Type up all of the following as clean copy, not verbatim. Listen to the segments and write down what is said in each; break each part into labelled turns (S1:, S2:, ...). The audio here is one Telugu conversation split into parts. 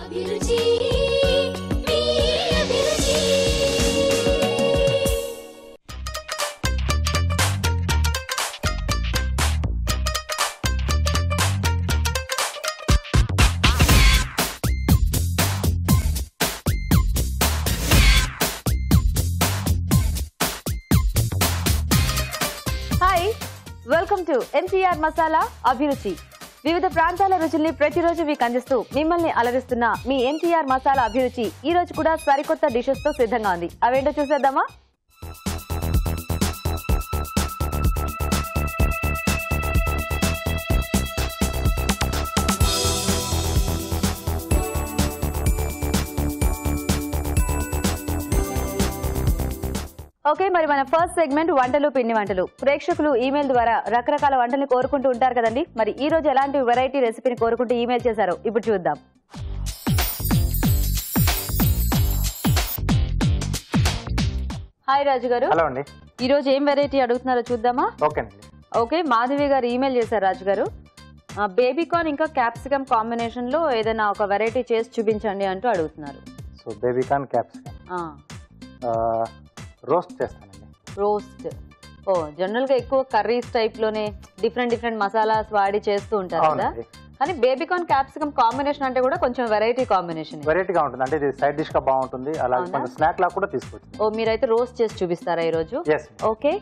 S1: వెల్కమ్ టు ఎన్టీఆర్ మసాలా అభిరుచి. వివిధ ప్రాంతాల రుచుల్ని ప్రతిరోజు మీకు అందిస్తూ మిమ్మల్ని అలరిస్తున్న మీ ఎన్టీఆర్ మసాలా అభిరుచి ఈ రోజు కూడా సరికొత్త డిషెస్ తో సిద్ధంగా ఉంది. అవేంటో చూసేద్దామా? ఓకే, మరి మన ఫస్ట్ సెగ్మెంట్ వంటలు పిండి వంటలు. ప్రేక్షకులు ఈమెయిల్ ద్వారా రకరకాల వంటల్ని కోరుకుంటూ ఉంటారు కదండి. మరి ఈ రోజు ఎలాంటి వెరైటీ రెసిపీని కోరుకుంటూ ఈమెయిల్ చేశారో ఇప్పుడు చూద్దాం. హాయ్ రాజు గారు.
S2: హలో అండి.
S1: ఈ రోజు ఏం వెరైటీ అడుగుతున్నారో చూద్దామా? ఓకే, మాధవి గారు ఈమెయిల్ చేశారు. రాజు గారు, బేబీకార్న్ ఇంకా క్యాప్సికమ్ కాంబినేషన్ లో ఏదైనా ఒక వెరైటీ చేసి చూపించండి అంటూ అడుగుతున్నారు.
S2: సో బేబీకార్న్ క్యాప్సికమ్ రోస్ట్ చేస్తానండి.
S1: రోస్ట్. ఓ, జనరల్ గా ఎక్కువ కర్రీస్ టైప్ లోనే డిఫరెంట్ మసాలాస్ వాడి చేస్తూ ఉంటారు కదా. కానీ బేబీకార్న్ క్యాప్సికమ్ కాంబినేషన్ అంటే కూడా కొంచెం వెరైటీగా ఉంటుంది.
S2: అంటే ఇది సైడ్ డిష్ గా బాగుంటుంది. అలాగే కొంచెం స్నాక్ లా కూడా తీసుకోవచ్చు.
S1: ఓ, మీరైతే రోస్ట్ చేసి చూపిస్తారా ఈ రోజు?
S2: ఓకే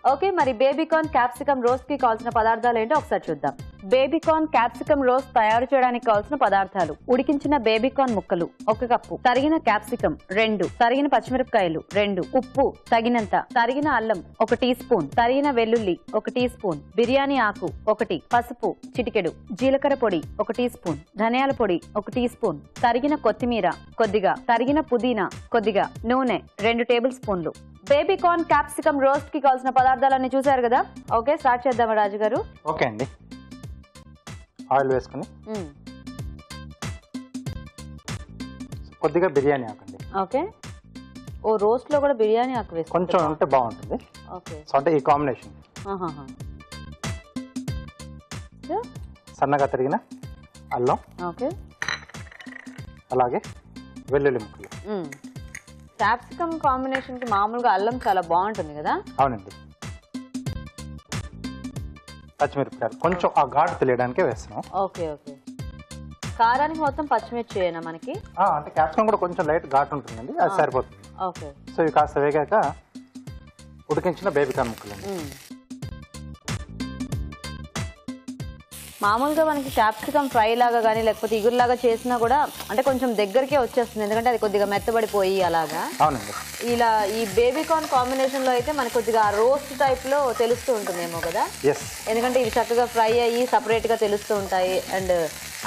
S1: ఓకే, మరి బేబీకార్న్ క్యాప్సికమ్ రోస్ట్ కి కావాల్సిన పదార్థాలు ఏంటో ఒకసారి చూద్దాం. బేబీకార్న్ క్యాప్సికమ్ రోస్ట్ తయారు చేయడానికి కావాల్సిన పదార్థాలు: ఉడికించిన బేబీకార్న్ ముక్కలు 1 కప్పు, తరిగిన క్యాప్సికమ్ 2, తరిగిన పచ్చిమిరపకాయలు 2, ఉప్పు తగినంత, తరిగిన అల్లం 1 టీ స్పూన్, తరిగిన వెల్లుల్లి 1 టీ స్పూన్, బిర్యానీ ఆకు 1, పసుపు చిటికెడు, జీలకర్ర పొడి 1 టీ స్పూన్, ధనియాల పొడి 1 టీ స్పూన్, తరిగిన కొత్తిమీర కొద్దిగా, తరిగిన పుదీనా కొద్దిగా, నూనె 2 టేబుల్ స్పూన్లు. బేబీకార్న్ క్యాప్సికమ్ రోస్ట్ కి కావాల్సిన పదార్థాలన్నీ చూసారు కదా. ఓకే, స్టార్ట్ చేద్దామా రాజు గారు?
S2: ఓకే అండి. ఆయిల్ వేసుకుని కొద్దిగా బిర్యానీ ఆకండి.
S1: ఓకే. ఓ, రోస్ట్ లో కూడా బిర్యానీ ఆకు వేసుకో,
S2: కొంచెం ఉంటే బాగుంటుంది.
S1: ఓకే,
S2: సో అంటే ఈ కాంబినేషన్. సన్నగా తరిగిన అల్లం,
S1: ఓకే,
S2: అలాగే వెల్లుల్లి ముక్కలు.
S1: క్యాప్సికమ్ కాంబినేషన్ కి మామూలుగా అల్లం చాలా బాగుంటుంది కదా.
S2: అవునండి. పచ్చిమిరపకాయలు కొంచెం ఆ ఘాటు తెలియడానికే వేస్తున్నాం.
S1: Okay okay. కారానికి మొత్తం పచ్చిమిర్చి చేయనా మనకి?
S2: అంటే క్యాప్సికమ్ కూడా కొంచెం లైట్ ఘాటు ఉంటుందండి, అది సరిపోతుంది.
S1: ఓకే.
S2: సో ఇవి కాస్త వేగాక ఉడికించిన బేబీకార్న్ ముక్కలు.
S1: మామూలుగా మనకి క్యాప్సికమ్ ఫ్రై లాగా కానీ లేకపోతే ఇగురులాగా చేసినా కూడా అంటే కొంచెం దగ్గరికే వచ్చేస్తుంది, ఎందుకంటే అది కొద్దిగా మెత్తబడిపోయి అలాగా.
S2: అవునండి.
S1: ఇలా ఈ బేబీకార్న్ కాంబినేషన్ లో అయితే మనకి కొద్దిగా రోస్ట్ టైప్ లో తెలుస్తూ ఉంటుందేమో కదా. ఎందుకంటే ఇవి చక్కగా ఫ్రై అయ్యి సపరేట్ గా తెలుస్తూ ఉంటాయి. అండ్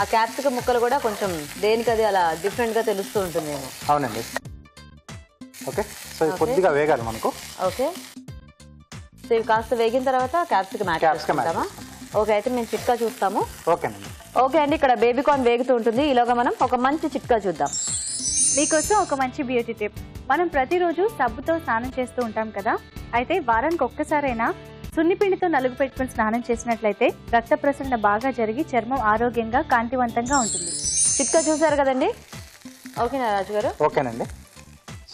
S1: ఆ క్యాప్సికమ్ ముక్కలు కూడా కొంచెం దేనికది అలా డిఫరెంట్ గా తెలుస్తూ ఉంటుందేమో.
S2: అవునండి. ఓకే, సో కొద్దిగా వేగాలి మనకు.
S1: ఓకే, సో ఇవి కాస్త వేగిన తర్వాత క్యాప్సికమ్ యాడ్ చేసుకుంటామా? ఓకే, అయితే మేము చిట్కా చూస్తాము. ఓకే అండి, ఇక్కడ బేబీకార్న్ వేగుతూ ఉంటుంది. ఈలోగా మనం ఒక మంచి చిట్కా చూద్దాం.
S3: మీకోసం ఒక మంచి బ్యూటీ టిప్. మనం ప్రతిరోజు సబ్బుతో స్నానం చేస్తూ ఉంటాం కదా. అయితే వారానికి ఒక్కసారైనా సున్నిపిండితో నలుగు పెట్టుకుని స్నానం చేసినట్లయితే రక్త ప్రసరణ బాగా జరిగి చర్మం ఆరోగ్యంగా కాంతివంతంగా ఉంటుంది.
S1: చిట్కా చూసారు కదండి. ఓకేనా రాజు గారు?
S2: ఓకేనండి.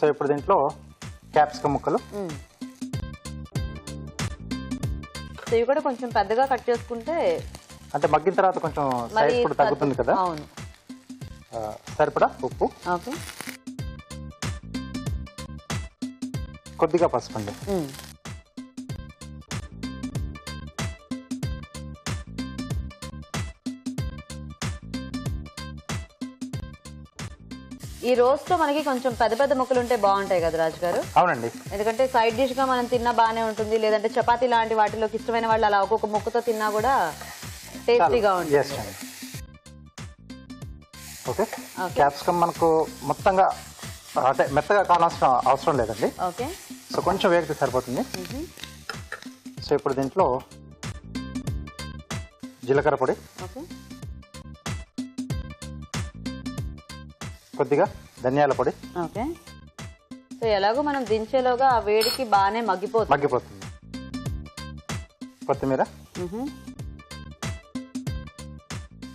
S2: సో ఇప్పుడు దీంట్లో క్యాప్సికమ్ ముక్కలు,
S1: ఇవి కూడా కొంచెం పెద్దగా కట్ చేసుకుంటే
S2: అంటే మగ్గిన తర్వాత కొంచెం సైజ్ కూడా తగ్గుతుంది కదా.
S1: అవును.
S2: సరిపడా ఉప్పు,
S1: ఓకే,
S2: కొద్దిగా పసుపు అండి.
S1: ఈ రోస్ట్ లో మనకి కొంచెం పెద్ద ముక్కలు ఉంటే బాగుంటాయి కదా రాజు గారు?
S2: అవునండి.
S1: ఎందుకంటే సైడ్ డిష్ గా మనం తిన్నా బానే ఉంటుంది, లేదంటే చపాతీ లాంటి వాటిలోకి ఇష్టమైన వాళ్ళు అలా ఒక్కొక్క ముక్కతో తిన్నా కూడా టేస్టీగా ఉంటుంది.
S2: ఓకే, క్యాప్సికమ్ మనకు మొత్తంగా అంటే మెత్తగా కావాల్సిన అవసరం లేదండి.
S1: ఓకే,
S2: సో కొంచెం వేగితే సరిపోతుంది. సో ఇప్పుడు దీంట్లో జీలకర్ర పొడి,
S1: ఓకే,
S2: కొద్దిగా ధనియాల పొడి.
S1: ఓకే, సో ఎలాగో మనం దించేలోగా ఆ వేడికి బాగానే
S2: మగ్గిపోతుంది. కొత్తిమీర,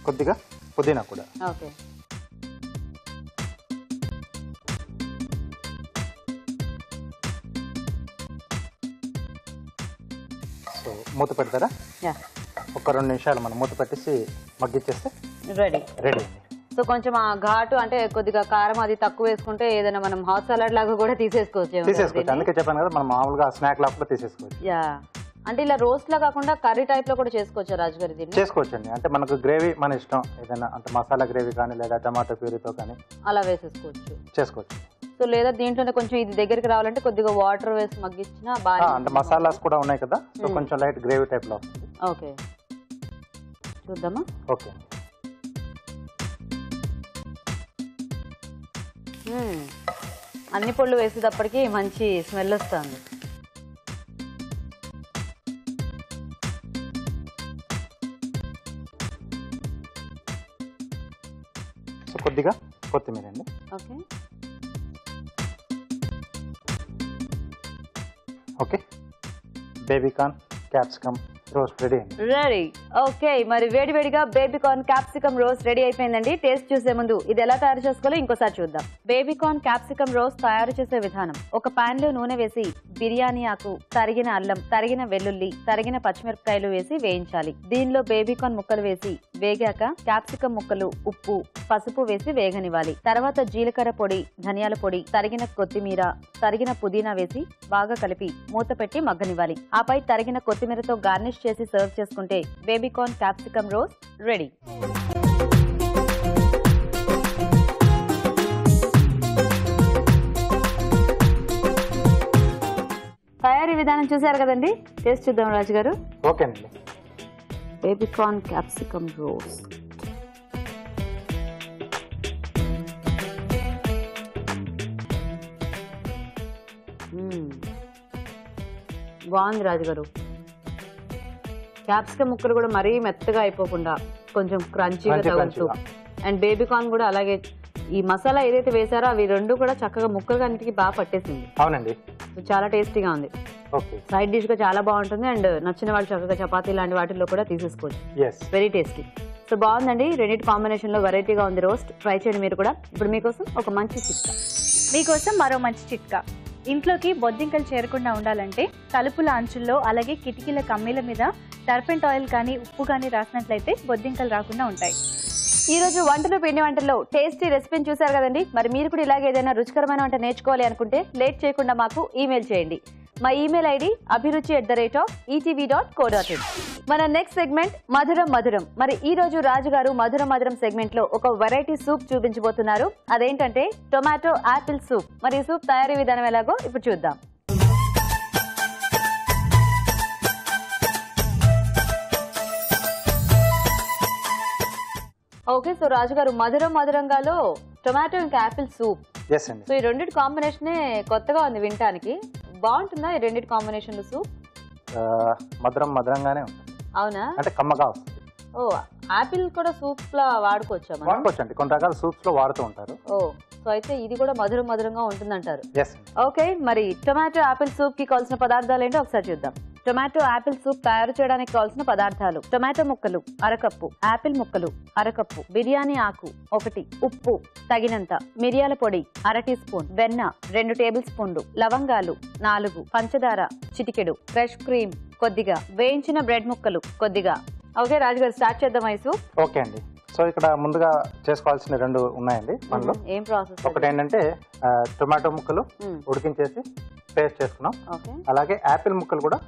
S2: కొద్దిగా పుదీనా కూడా.
S1: ఓకే,
S2: సో మూత పెడతారా?
S1: యా,
S2: ఒక 2 నిమిషాలు మనం మూత పెట్టేసి మగ్గిచ్చేస్తే
S1: రెడీ.
S2: రెడీ అండి.
S1: సో కొంచెం ఆ ఘాటు అంటే కొద్దిగా కారం అది తక్కువ వేసుకుంటే ఏదైనా మనం హాట్ సలాడ్ లాగా కూడా
S2: తీసేసుకోవచ్చు. అందుకే చెప్పాను కదా, మనం మామూలుగా స్నాక్ లాగా కూడా తీసేసుకోవచ్చు.
S1: యా, అంటే ఇలా రోస్ట్ లా కాకుండా కర్రీ టైప్ లో కూడా చేసుకోవచ్చు రాజు గారు దీన్ని?
S2: చేసుకోవచ్చు అండి. అంటే మనకు గ్రేవీ మన ఇష్టం, ఏదైనా అంటే మసాలా గ్రేవీ కానీ లేదా టమాటో ప్యూరీతో కానీ
S1: అలా వేసేసుకోవచ్చు.
S2: చేసుకోవచ్చు.
S1: సో లేదా దీంట్లోనే కొంచెం ఇది దగ్గరికి రావాలంటే కొద్దిగా వాటర్ వేసి మగ్గించినా బాగా.
S2: అంటే మసాలాస్ కూడా ఉన్నాయి కదా, సో కొంచెం లైట్ గ్రేవీ టైప్ లో వస్తుంది.
S1: ఓకే, చూద్దామా?
S2: ఓకే.
S1: అన్ని పళ్ళు వేసేటప్పటికి మంచి స్మెల్ వస్తుంది.
S2: సో కొద్దిగా కొత్తిమీర అండి.
S1: Okay
S2: okay, baby corn capsicum roast ready అండి.
S1: రెడీ. ఓకే, మరి వేడివేడిగా బేబీకార్న్ క్యాప్సికమ్ రోస్ట్ రెడీ అయిపోయిందండి. టేస్ట్ చూసే ముందు ఇది ఎలా తయారు చేసుకోవాలో ఇంకోసారి చూద్దాం. బేబీకార్న్ క్యాప్సికమ్ రోస్ట్ తయారు చేసే విధానం: ఒక పాన్ లో నూనె వేసి బిర్యానీ ఆకు, తరిగిన అల్లం, తరిగిన వెల్లుల్లి, తరిగిన పచ్చిమిరపకాయలు వేసి వేయించాలి. దీనిలో బేబీకార్న్ ముక్కలు వేసి వేగాక క్యాప్సికమ్ ముక్కలు, ఉప్పు, పసుపు వేసి వేగనివ్వాలి. తర్వాత జీలకర్ర పొడి, ధనియాల పొడి, తరిగిన కొత్తిమీర, తరిగిన పుదీనా వేసి బాగా కలిపి మూత పెట్టి మగ్గనివ్వాలి. ఆపై తరిగిన కొత్తిమీరతో గార్నిష్ చేసి సర్వ్ చేసుకుంటే బేబీకార్న్ క్యాప్సికమ్ రోస్ట్ రెడీ. తయారీ విధానం చూసారు కదండి, టేస్ట్ చూద్దాం రాజు గారు.
S2: ఓకే అండి.
S1: బేబీకార్న్ క్యాప్సికమ్ రోస్ట్ బాగుంది రాజు గారు. క్యాప్సికమ్ ముక్కలు కూడా మరీ మెత్తగా అయిపోకుండా కొంచెం క్రంచీగా తగులుతూ, అండ్ బేబీకార్న్ కూడా అలాగే. ఈ మసాలా ఏదైతే వేసారో అవి రెండు కూడా చక్కగా ముక్కలుగా అన్నిటికీ బాగా పట్టేసింది.
S2: అవునండి,
S1: చాలా టేస్టీగా ఉంది.
S2: ఓకే,
S1: సైడ్ డిష్ గా చాలా బాగుంటుంది. అండ్ నచ్చిన వాళ్ళు చక్కగా చపాతీ లాంటి వాటిల్లో కూడా తీసేసుకోవచ్చు. Very tasty. సో బాగుందండి, రెండింటి కాంబినేషన్ లో వెరైటీగా ఉంది రోస్ట్. ట్రై చేయండి మీరు కూడా. ఇప్పుడు మీకోసం ఒక మంచి చిట్కా.
S3: మీకోసం మరో మంచి చిట్కా. ఇంట్లోకి బొద్దింకలు చేరకుండా ఉండాలంటే తలుపుల అంచుల్లో అలాగే కిటికీల కమ్మీల మీద టర్పెంట్ ఆయిల్ కానీ ఉప్పు కానీ రాసినట్లయితే బొద్దింకలు రాకుండా ఉంటాయి.
S1: ఈ రోజు వంటలు పిండి వంటల్లో టేస్టీ రెసిపీని చూసారు కదండి. మరి మీరు కూడా ఇలాగే ఏదైనా రుచికరమైన వంట నేర్చుకోవాలి అనుకుంటే లేట్ చేయకుండా మాకు ఈమెయిల్ చేయండి. మా ఈమెయిల్ ఐడి abhiruchi@etv.co.in. మన నెక్స్ట్ సెగ్మెంట్ మధురం మధురం. మరి ఈ రోజు రాజు గారు మధురం మధురం సెగ్మెంట్ లో ఒక వెరైటీ సూప్ చూపించబోతున్నారు. అదేంటంటే టొమాటో యాపిల్ సూప్. మరి ఈ సూప్ తయారీ విధానం ఎలాగో ఇప్పుడు చూద్దాం. ఓకే, సో రాజు గారు మధురం మధురంగాలో టొమాటో ఇంకా యాపిల్ సూప్. సో ఈ రెండింటి కాంబినేషనే కొత్తగా ఉంది వినటానికి. బాగుంటుందా ఈ రెండింటి కాంబినేషన్ లో సూప్?
S2: మధురం మధురంగానే ఉంటుంది.
S1: అవునా?
S2: అంటే కమ్మగా వస్తుంది.
S1: ఓ, యాపిల్ కూడా సూప్ లా వాడుకోవచ్చా?
S2: వాడుకోవచ్చు అండి, కొన్ని రకాల సూప్స్ లో వాడుతూ ఉంటారు.
S1: ఓ, సో అయితే ఇది కూడా మధురం మధురంగా ఉంటుందంటారు.
S2: ఎస్.
S1: ఓకే, మరి టొమాటో యాపిల్ సూప్ కి కావాల్సిన పదార్థాలు ఏంటో ఒకసారి చూద్దాం. టొమాటో యాపిల్ సూప్ తయారు చేయడానికి కావాల్సిన పదార్థాలు: టొమాటో ముక్కలు అరకప్పు, యాపిల్ ముక్కలు అరకప్పు, బిర్యానీ ఆకు 1, ఉప్పు తగినంత, మిరియాల పొడి 1/2 టీ స్పూన్, వెన్న 2 టేబుల్ స్పూన్లు, లవంగాలు 4, పంచదార చిటికెడు, ఫ్రెష్ క్రీమ్ కొద్దిగా, వేయించిన బ్రెడ్ ముక్కలు కొద్దిగా. ఓకే రాజు గారు, స్టార్ట్ చేద్దాం ఈ సూప్.
S2: ఓకే అండి. సో ఇక్కడ ముందుగా చేసుకోవాల్సిన 2 ఉన్నాయండి పనులు.
S1: ఏం ప్రాసెస్?
S2: ఒకటి ఏంటంటే టొమాటో ముక్కలు ఉడికించేసి పేస్ట్ చేసుకున్నాం. అలాగే యాపిల్ ముక్కలు కూడా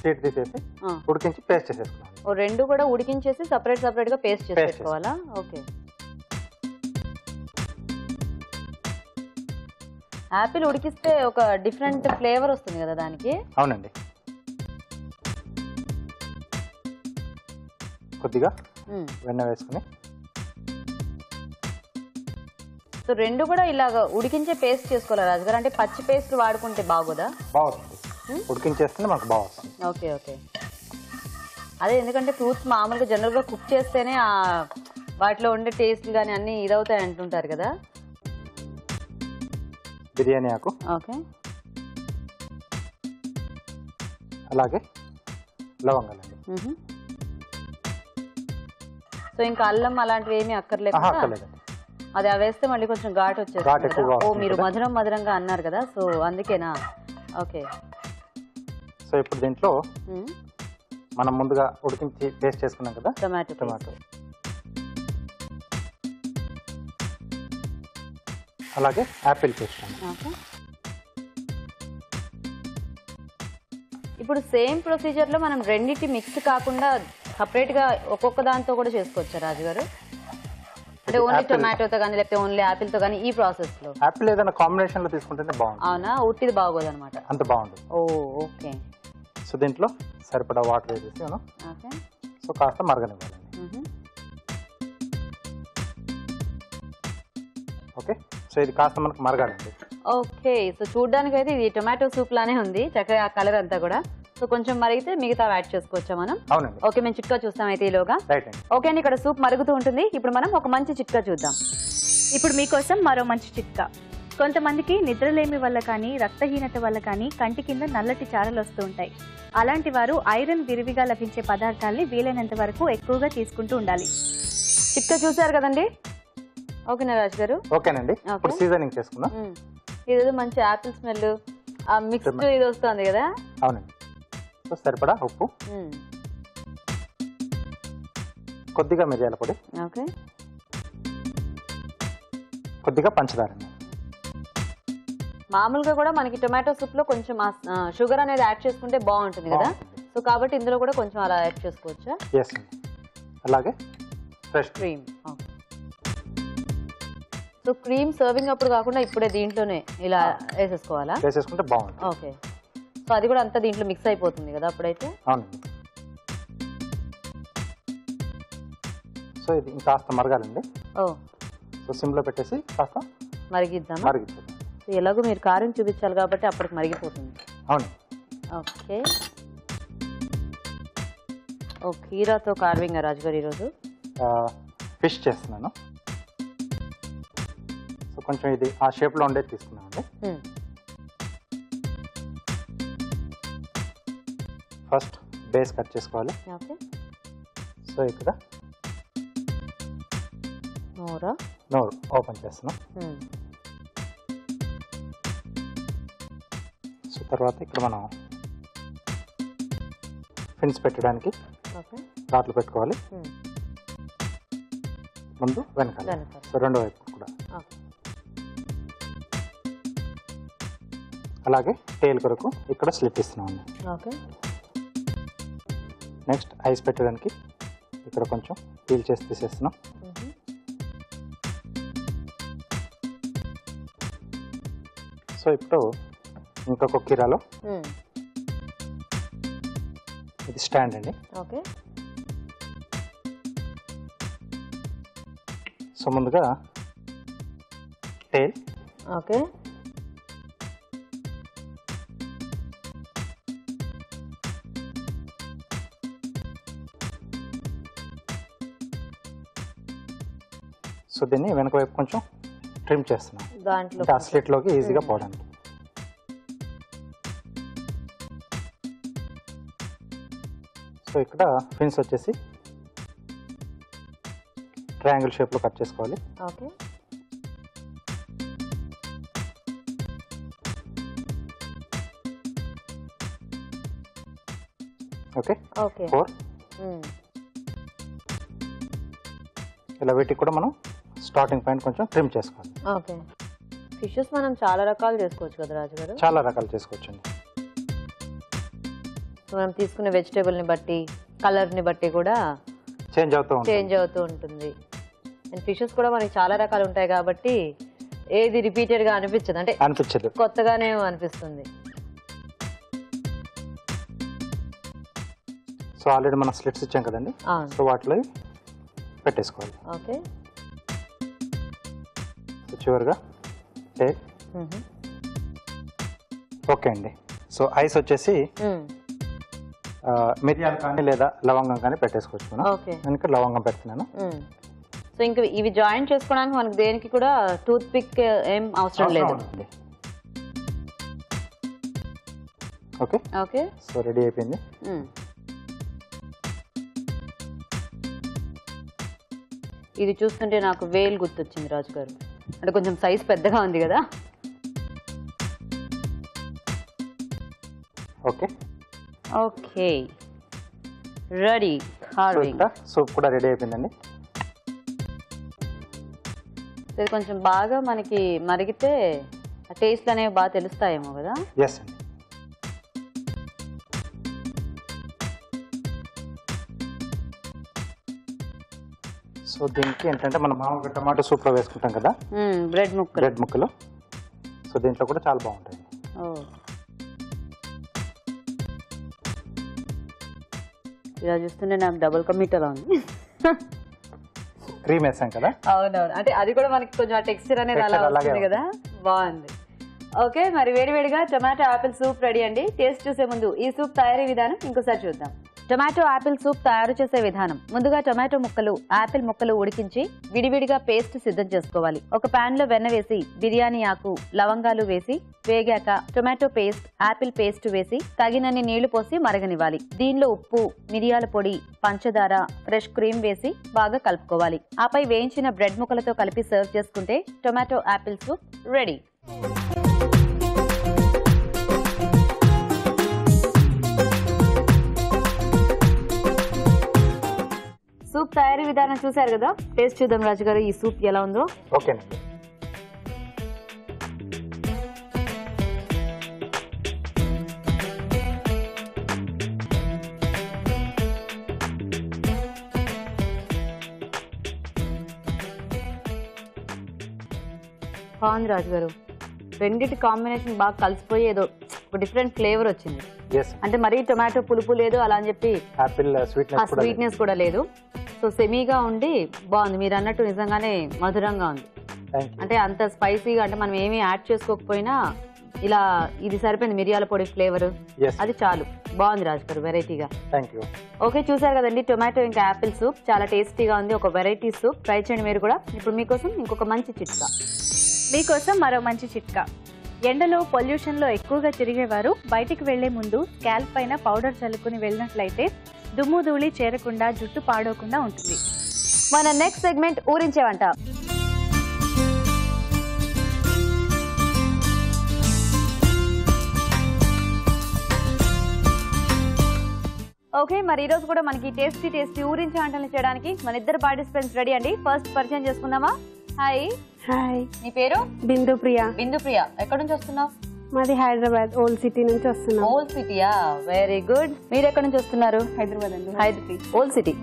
S2: సీడ్ తీసేసి ఉడికించి పేస్ట్ చేసేసుకున్నాం.
S1: రెండు కూడా ఉడికించేసి సపరేట్ సపరేట్ గా పేస్ట్ చేసుకోవాలా? ఓకే. యాపిల్ ఉడికిస్తే ఒక డిఫరెంట్ ఫ్లేవర్ వస్తుంది కదా దానికి.
S2: అవునండి. కొద్దిగా వెన్న వేసుకుని,
S1: సో రెండు కూడా ఇలాగ ఉడికించే పేస్ట్ చేసుకోవాలి రాజుగారు. అంటే పచ్చి పేస్ట్ వాడుకుంటే బాగోదా?
S2: బాగుంటుంది, ఉడికించేస్తే మనకు బాగుంటుంది.
S1: Okay okay. అదే, ఎందుకంటే ఫ్రూట్స్ మామూలుగా జనరల్ గా కుక్ చేస్తేనే వాటిలో ఉండే టేస్ట్ కానీ అన్ని ఇదవుతాయి అంటుంటారు కదా.
S2: బిర్యానీ ఆకు,
S1: ఓకే,
S2: అలాగే లవంగాలండి.
S1: సో ఇంకా అల్లం అలాంటివి ఏమీ అక్కర్లేదు. అది వేస్తే మళ్ళీ కొంచెం ఘాటు వచ్చేస్తుంది. ఓ, మీరు మధురం మధురంగా అన్నారు కదా, సో అందుకేనా? ఓకే.
S2: సో ఇప్పుడు దీంట్లో మనం ముందుగా ఉడికించి పేస్ట్ చేసుకున్నాం కదా
S1: టొమాటో
S2: అలాగే యాపిల్ పేస్ట్.
S1: ఇప్పుడు సేమ్ ప్రొసీజర్ లో మనం రెండింటి మిక్స్ కాకుండా సపరేట్ గా ఒక్కొక్క దాంతో కూడా చేసుకోవచ్చా రాజు గారు? అంటే ఓన్లీ టొమాటోతో కానీ లేకపోతే ఓన్లీ యాపిల్ తో కానీ ఈ ప్రాసెస్ లో?
S2: యాపిల్ ఏదైనా కాంబినేషన్ లో తీసుకుంటేనే బాగుంటుంది.
S1: అవునా? ఉట్టిది బాగోదు అనమాట?
S2: అంత బాగుంటుంది.
S1: ఓకే.
S2: సో దీంట్లో సరిపడా వాటర్ వేసేసి మనం సో కాస్త మరగనివ్వాలండి. ఓకే, సో ఇది కాస్త మనకు మరగాలండి.
S1: ఓకే, సో చూడడానికి అయితే ఇది టొమాటో సూప్ లానే ఉంది, చక్కగా కలర్ అంతా కూడా. సో కొంచెం మరిగితే మిగతా యాడ్ చేసుకోవచ్చా మనం?
S2: అవునండి.
S1: ఓకే, మేము చిట్కా చూస్తాం అయితే ఈలోగా.
S2: రైట్ అండి.
S1: ఓకే అండి, ఇక్కడ సూప్ మరుగుతూ ఉంటుంది. ఇప్పుడు మనం ఒక మంచి చిట్కా చూద్దాం.
S3: ఇప్పుడు మీకోసం మరో మంచి చిట్కా. కొంతమందికి నిద్రలేమి వల్ల కానీ రక్తహీనత వల్ల కానీ కంటి కింద నల్లటి చారలు వస్తూ ఉంటాయి. అలాంటి వారు ఐరన్ విరివిగా లభించే పదార్థాలని వీలైనంత వరకు ఎక్కువగా తీసుకుంటూ ఉండాలి.
S1: చిట్కా చూసారు కదండి? ఓకేనా రాజు గారు?
S2: ఓకేనండి. ఇప్పుడు సీజనింగ్ చేసుకుందాం.
S1: ఇదేదో మంచి యాపిల్ స్మెల్ మిక్స్డ్ ఇది వస్తుంది కదా?
S2: అవునండి. సో సరిపడా ఉప్పు, కొద్దిగా మిరియాల పొడి,
S1: ఓకే,
S2: కొద్దిగా పంచదార.
S1: మామూలుగా కూడా మనకి టొమాటో సూప్ లో కొంచెం షుగర్ అనేది యాడ్ చేసుకుంటే బాగుంటుంది కదా, సో కాబట్టి ఇందులో కూడా కొంచెం అలా యాడ్ చేసుకోవచ్చా?
S2: ఎస్ అండి. అలాగే fresh
S1: cream. So cream serving అప్పుడు కాకుండా ఇప్పుడే దీంట్లోనే ఇలా వేసేసుకోవాలా?
S2: వేసేసుకుంటే బాగుంటుంది.
S1: ఓకే, సో అది కూడా అంతా దీంట్లో మిక్స్ అయిపోతుంది కదా అప్పుడైతే?
S2: అవునండి. సో ఇది ఇంకాస్త మరగాలండి. సో సిమ్లో పెట్టేసి కాస్త
S1: మరిగిద్దాం.
S2: మరిగిద్దాం.
S1: ఎలాగో మీరు కారం చూపించాలి కాబట్టి అప్పటికి మరిగిపోతుంది.
S2: అవును.
S1: ఓకే. ఓ కీరాతో కార్వింగ్ రాజు గారు ఈరోజు?
S2: ఫిష్ చేస్తున్నాను. సో కొంచెం ఇది ఆ షేప్లో ఉండేది తీసుకున్నామండి. ఫస్ట్ బేస్ కట్ చేసుకోవాలి.
S1: ఓకే.
S2: సో ఇక్కడ నోరు ఓపెన్ చేస్తున్నాం. సో తర్వాత ఇక్కడ మనం ఫిన్స్ పెట్టడానికి రాట్లు పెట్టుకోవాలి, ముందు వెనకాల. సో రెండో వైపు కూడా అలాగే టేల్ కొరకు ఇక్కడ స్లిప్ ఇస్తున్నాం.
S1: ఓకే.
S2: నెక్స్ట్ ఐస్ పెట్టడానికి ఇక్కడ కొంచెం పీల్ చేసి తీసేస్తున్నాం. సో ఇప్పుడు ఇంకొక కీరాలో ఇది స్టాండ్ అండి.
S1: ఓకే.
S2: సో ముందుగా టేల్.
S1: ఓకే.
S2: సో దీన్ని వెనక వైపు కొంచెం ట్రిమ్ చేస్తున్నాం,
S1: దాంట్లో
S2: ఆ స్లిట్లోకి ఈజీగా పోవడానికి. సో ఇక్కడ ఫిన్స్ వచ్చేసి ట్రయాంగిల్ షేప్లో కట్ చేసుకోవాలి.
S1: ఓకే.
S2: ఓకే.
S1: ఓకే.
S2: 4 ఇలా వీటికి కూడా మనం స్టార్టింగ్ పాయింట్ కొంచెం ట్రిమ్ చేసుకోవాలి.
S1: ఓకే. ఫిషెస్ మనం చాలా రకాలు చేసుకోవచ్చు కదా రాజు గారు?
S2: చాలా రకాలు చేసుకోవచ్చండి.
S1: మనం తీసుకునే వెజిటేబుల్ని బట్టి కలర్ని బట్టి కూడా
S2: చేంజ్ అవుతూ
S1: ఉంటుంది. అండ్ ఫిషెస్ కూడా మనకి చాలా రకాలు ఉంటాయి కాబట్టి ఏది రిపీటెడ్గా అనిపించదు, అంటే
S2: అనిపించదు,
S1: కొత్తగానే అనిపిస్తుంది.
S2: సో ఆల్రెడీ మనం స్లిట్స్ ఇచ్చాం కదండి, సో వాటిలో పెట్టేసుకోవాలి.
S1: ఓకే.
S2: సో చివరిగా టేల్. ఓకే అండి. సో ఐస్ వచ్చేసి మిరియాలు కానీ లేదా లవంగం కానీ పెట్టేసుకోవచ్చు మనం. నేను ఇక్కడ లవంగం పెడుతున్నాను.
S1: సో ఇంకా ఇవి జాయిన్ చేసుకోవడానికి మనకి దేనికి కూడా టూత్ పిక్ ఏం అవసరం లేదు.
S2: ఓకే.
S1: ఓకే.
S2: సో రెడీ అయిపోయింది.
S1: ఇది చూస్తుంటే నాకు వేల్ గుర్తొచ్చింది రాజు గారు, అంటే కొంచెం సైజ్ పెద్దగా ఉంది కదా.
S2: Okay.
S1: Okay. Ready carving.
S2: Soup కూడా రెడీ అయిపోయిందండి.
S1: ఇది కొంచెం బాగా మనకి మరిగితే టేస్ట్లు అనేవి బాగా తెలుస్తాయేమో కదా.
S2: ఎస్ అండి. సో దీనికి ఏంటంటే మనం మామూలుగా టమాటో సూప్లో వేసుకుంటాం కదా
S1: బ్రెడ్
S2: ముక్కలు. సో దీంట్లో కూడా చాలా బాగుంటాయి.
S1: ఇలా చూస్తుంటే నాకు డబుల్ కమిటలా ఉంది.
S2: క్రీమ్ వేసాం కదా.
S1: అవునవును, అంటే అది కూడా మనకి కొంచెం ఆ టెక్స్చర్ అనేది అలా వస్తుంది కదా, బాగుంది. ఓకే, మరి వేడివేడిగా టొమాటో ఆపిల్ సూప్ రెడీ అండి. టేస్ట్ చూసే ముందు ఈ సూప్ తయారీ విధానం ఇంకోసారి చూద్దాం. టొమాటో ఆపిల్ సూప్ తయారు చేసే విధానం. ముందుగా టొమాటో ముక్కలు, ఆపిల్ ముక్కలు ఉడికించి విడివిడిగా పేస్ట్ సిద్ధం చేసుకోవాలి. ఒక పాన్ లో వెన్న వేసి బిర్యానీ ఆకు, లవంగాలు వేసి వేగాక టొమాటో పేస్ట్, ఆపిల్ పేస్ట్ వేసి తగినన్ని నీళ్లు పోసి మరగనివ్వాలి. దీనిలో ఉప్పు, మిరియాల పొడి, పంచదార, ఫ్రెష్ క్రీమ్ వేసి బాగా కలుపుకోవాలి. ఆపై వేయించిన బ్రెడ్ ముక్కలతో కలిపి సర్వ్ చేసుకుంటే tomato apple soup ready. Soup తయారీ విధానం చూసారు కదా, టేస్ట్ చూద్దాం రాజు గారు ఈ సూప్ ఎలా ఉందో.
S2: ఓకేనండి.
S1: బాగుంది రాజు గారు, రెండింటి కాంబినేషన్ బాగా కలిసిపోయి ఏదో ఒక డిఫరెంట్ ఫ్లేవర్ వచ్చింది. అంటే మరీ టొమాటో పులుపు లేదు అలా అని చెప్పి
S2: ఆపిల్
S1: స్వీట్నెస్ కూడా లేదు. సో సెమీగా ఉండి బాగుంది. మీరు అన్నట్టు నిజంగానే మధురంగా ఉంది. అంటే అంత స్పైసీగా, అంటే మనం ఏమీ యాడ్ చేసుకోకపోయినా ఇలా ఇది సరిపోయింది. మిరియాల పొడి ఫ్లేవర్ అది చాలు. బాగుంది రాజు గారు, వెరైటీగా. ఓకే, చూసారు కదండి టొమాటో ఇంకా యాపిల్ సూప్ చాలా టేస్టీగా ఉంది. ఒక వెరైటీ సూప్ ట్రై చేయండి మీరు కూడా. ఇప్పుడు మీకోసం ఇంకొక మంచి చిట్కా.
S3: మీకోసం మరో మంచి చిట్కా. ఎండలో పొల్యూషన్ లో ఎక్కువగా తిరిగేవారు బయటికి వెళ్లే ముందు స్కాల్ప్ పైన పౌడర్ చల్లుకుని వెళ్ళినట్లయితే దుమ్ము ధూళి చేరకుండా, జుట్టు పాడవకుండా ఉంటుంది.
S1: మన నెక్స్ట్ సెగ్మెంట్ ఊరించేవంట. ఓకే, మరి ఈ రోజు కూడా మనకి టేస్టీ ఊరించే వంటలు చేయడానికి మన ఇద్దరు పార్టిసిపెంట్స్ రెడీ అండి. ఫస్ట్ పరిచయం చేసుకుందామా? హాయ్.
S4: హాయ్,
S1: నీ పేరు?
S4: బిందుప్రియ.
S1: బిందుప్రియ, ఎక్కడి నుంచి వస్తున్నావు?
S4: మాది హైదరాబాద్ ఓల్డ్ సిటీ నుంచి వస్తున్నాం.
S1: ఓల్డ్ సిటీయా, వెరీ గుడ్. మీరు ఎక్కడి నుంచి వస్తున్నారు?
S4: హైదరాబాద్ అండి.
S1: Hyderabad old city.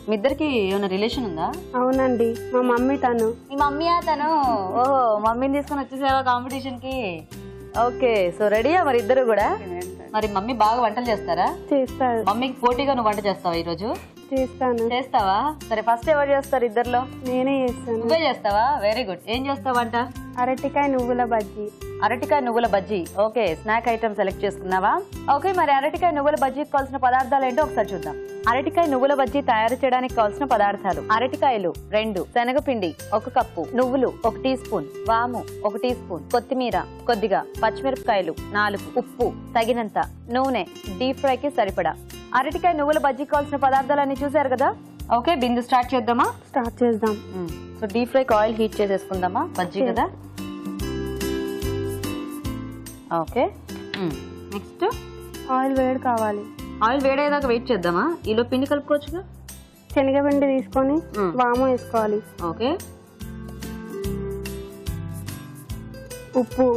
S1: మీ ఇద్దరికి ఏమైనా రిలేషన్ ఉందా?
S4: అవునండి, మా మమ్మీ తను.
S1: మీ మమ్మీయా తను? ఓహో, మమ్మీని తీసుకొని వచ్చేసావా కాంపిటీషన్ కి? ఓకే, సో రెడీయా మరి ఇద్దరు కూడా? మరి మమ్మీ బాగా వంటలు చేస్తారా?
S4: చేస్తారు.
S1: మమ్మీకి పోటీగా నువ్వు వంట చేస్తావా ఈ రోజు?
S4: చేస్తాను.
S1: చేస్తావా? సరే, ఫస్ట్ ఎవరు చేస్తారు ఇద్దరులో?
S4: నేనే చేస్తాను.
S1: నువ్వే చేస్తావా? Very good. ఏం చేస్తావు వంట?
S4: అరటికాయ నువ్వుల బజ్జీ.
S1: అరటికాయ నువ్వుల bajji. Okay, snack item select చేసుకున్నావా? ఓకే, మరి అరటికాయ నువ్వుల బజ్జీకి కావాల్సిన పదార్థాలు ఏంటో ఒకసారి చూద్దాం. అరటికాయ నువ్వుల బజ్జీ తయారు చేయడానికి కావాల్సిన పదార్థాలు: అరటికాయలు 2, శనగపిండి 1 కప్పు, నువ్వులు 1 టీ స్పూన్, వాము 1 టీ స్పూన్, కొత్తిమీర కొద్దిగా, పచ్చిమిరపకాయలు 4, ఉప్పు తగినంత, నూనె డీప్ ఫ్రైకి సరిపడా. అరటికాయ నువ్వుల బజ్జీకి కావాల్సిన పదార్థాలన్నీ చూసారు కదా. ఓకే, బిందు స్టార్ట్ చేద్దామా?
S4: స్టార్ట్ చేద్దాం.
S1: సో డీప్ ఫ్రైకి ఆయిల్ హీట్ చేసేసుకుందామా? బజ్జీ కదా. ఓకే, నెక్స్ట్
S4: ఆయిల్ వేడి కావాలి.
S1: ఆయిల్ వేడేదాకా వెయిట్ చేద్దామా? ఈలో పిండి కలుపుకోవచ్చుగా.
S4: శనగపిండి తీసుకొని వాము వేసుకోవాలి.
S1: ఓకే,
S4: ఉప్పు.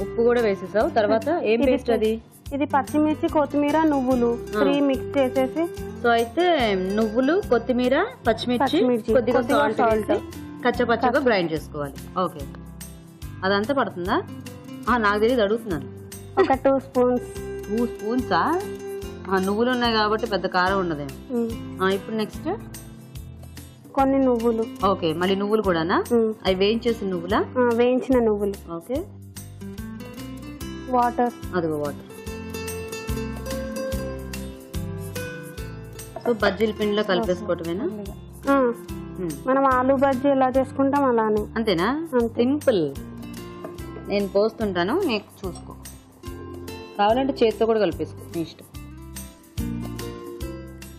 S1: ఉప్పు కూడా వేసేసావు. తర్వాత ఏం పేస్ట్ అది?
S4: ఇది పచ్చిమిర్చి, కొత్తిమీర, నువ్వులు 3 మిక్స్ చేసేసి.
S1: సో అయితే నువ్వులు, కొత్తిమీర, పచ్చిమిర్చి, కొద్దిగా సాల్ట్ కచ్చపచ్చగా గ్రైండ్ చేసుకోవాలి. ఓకే, అదంతా పడుతుందా? నాకు తెలియదు, అడుగుతున్నాను.
S4: ఒక 2 స్పూన్స్.
S1: 2 స్పూన్సా? నువ్వులు ఉన్నాయి కాబట్టి పెద్ద కారం ఉండదేమో. ఇప్పుడు నెక్స్ట్
S4: కొన్ని నువ్వులు.
S1: ఓకే, మళ్ళీ నువ్వులు కూడానా? అవి వేయించేసిన నువ్వులా?
S4: వేయించిన నువ్వులు.
S1: Okay,
S4: water.
S1: అదిగో వాటర్. సో బజ్జీల పిండిలో కలిపేసుకోవటమేనా?
S4: మనం ఆలూ బజ్జీ ఎలా చేసుకుంటాం అలానే.
S1: అంతేనా? సింపుల్. నేను పోస్తుంటాను, నీకు చూసుకో. కావాలంటే చేతితో కూడా కలిపేసుకో, నీ ఇష్టం.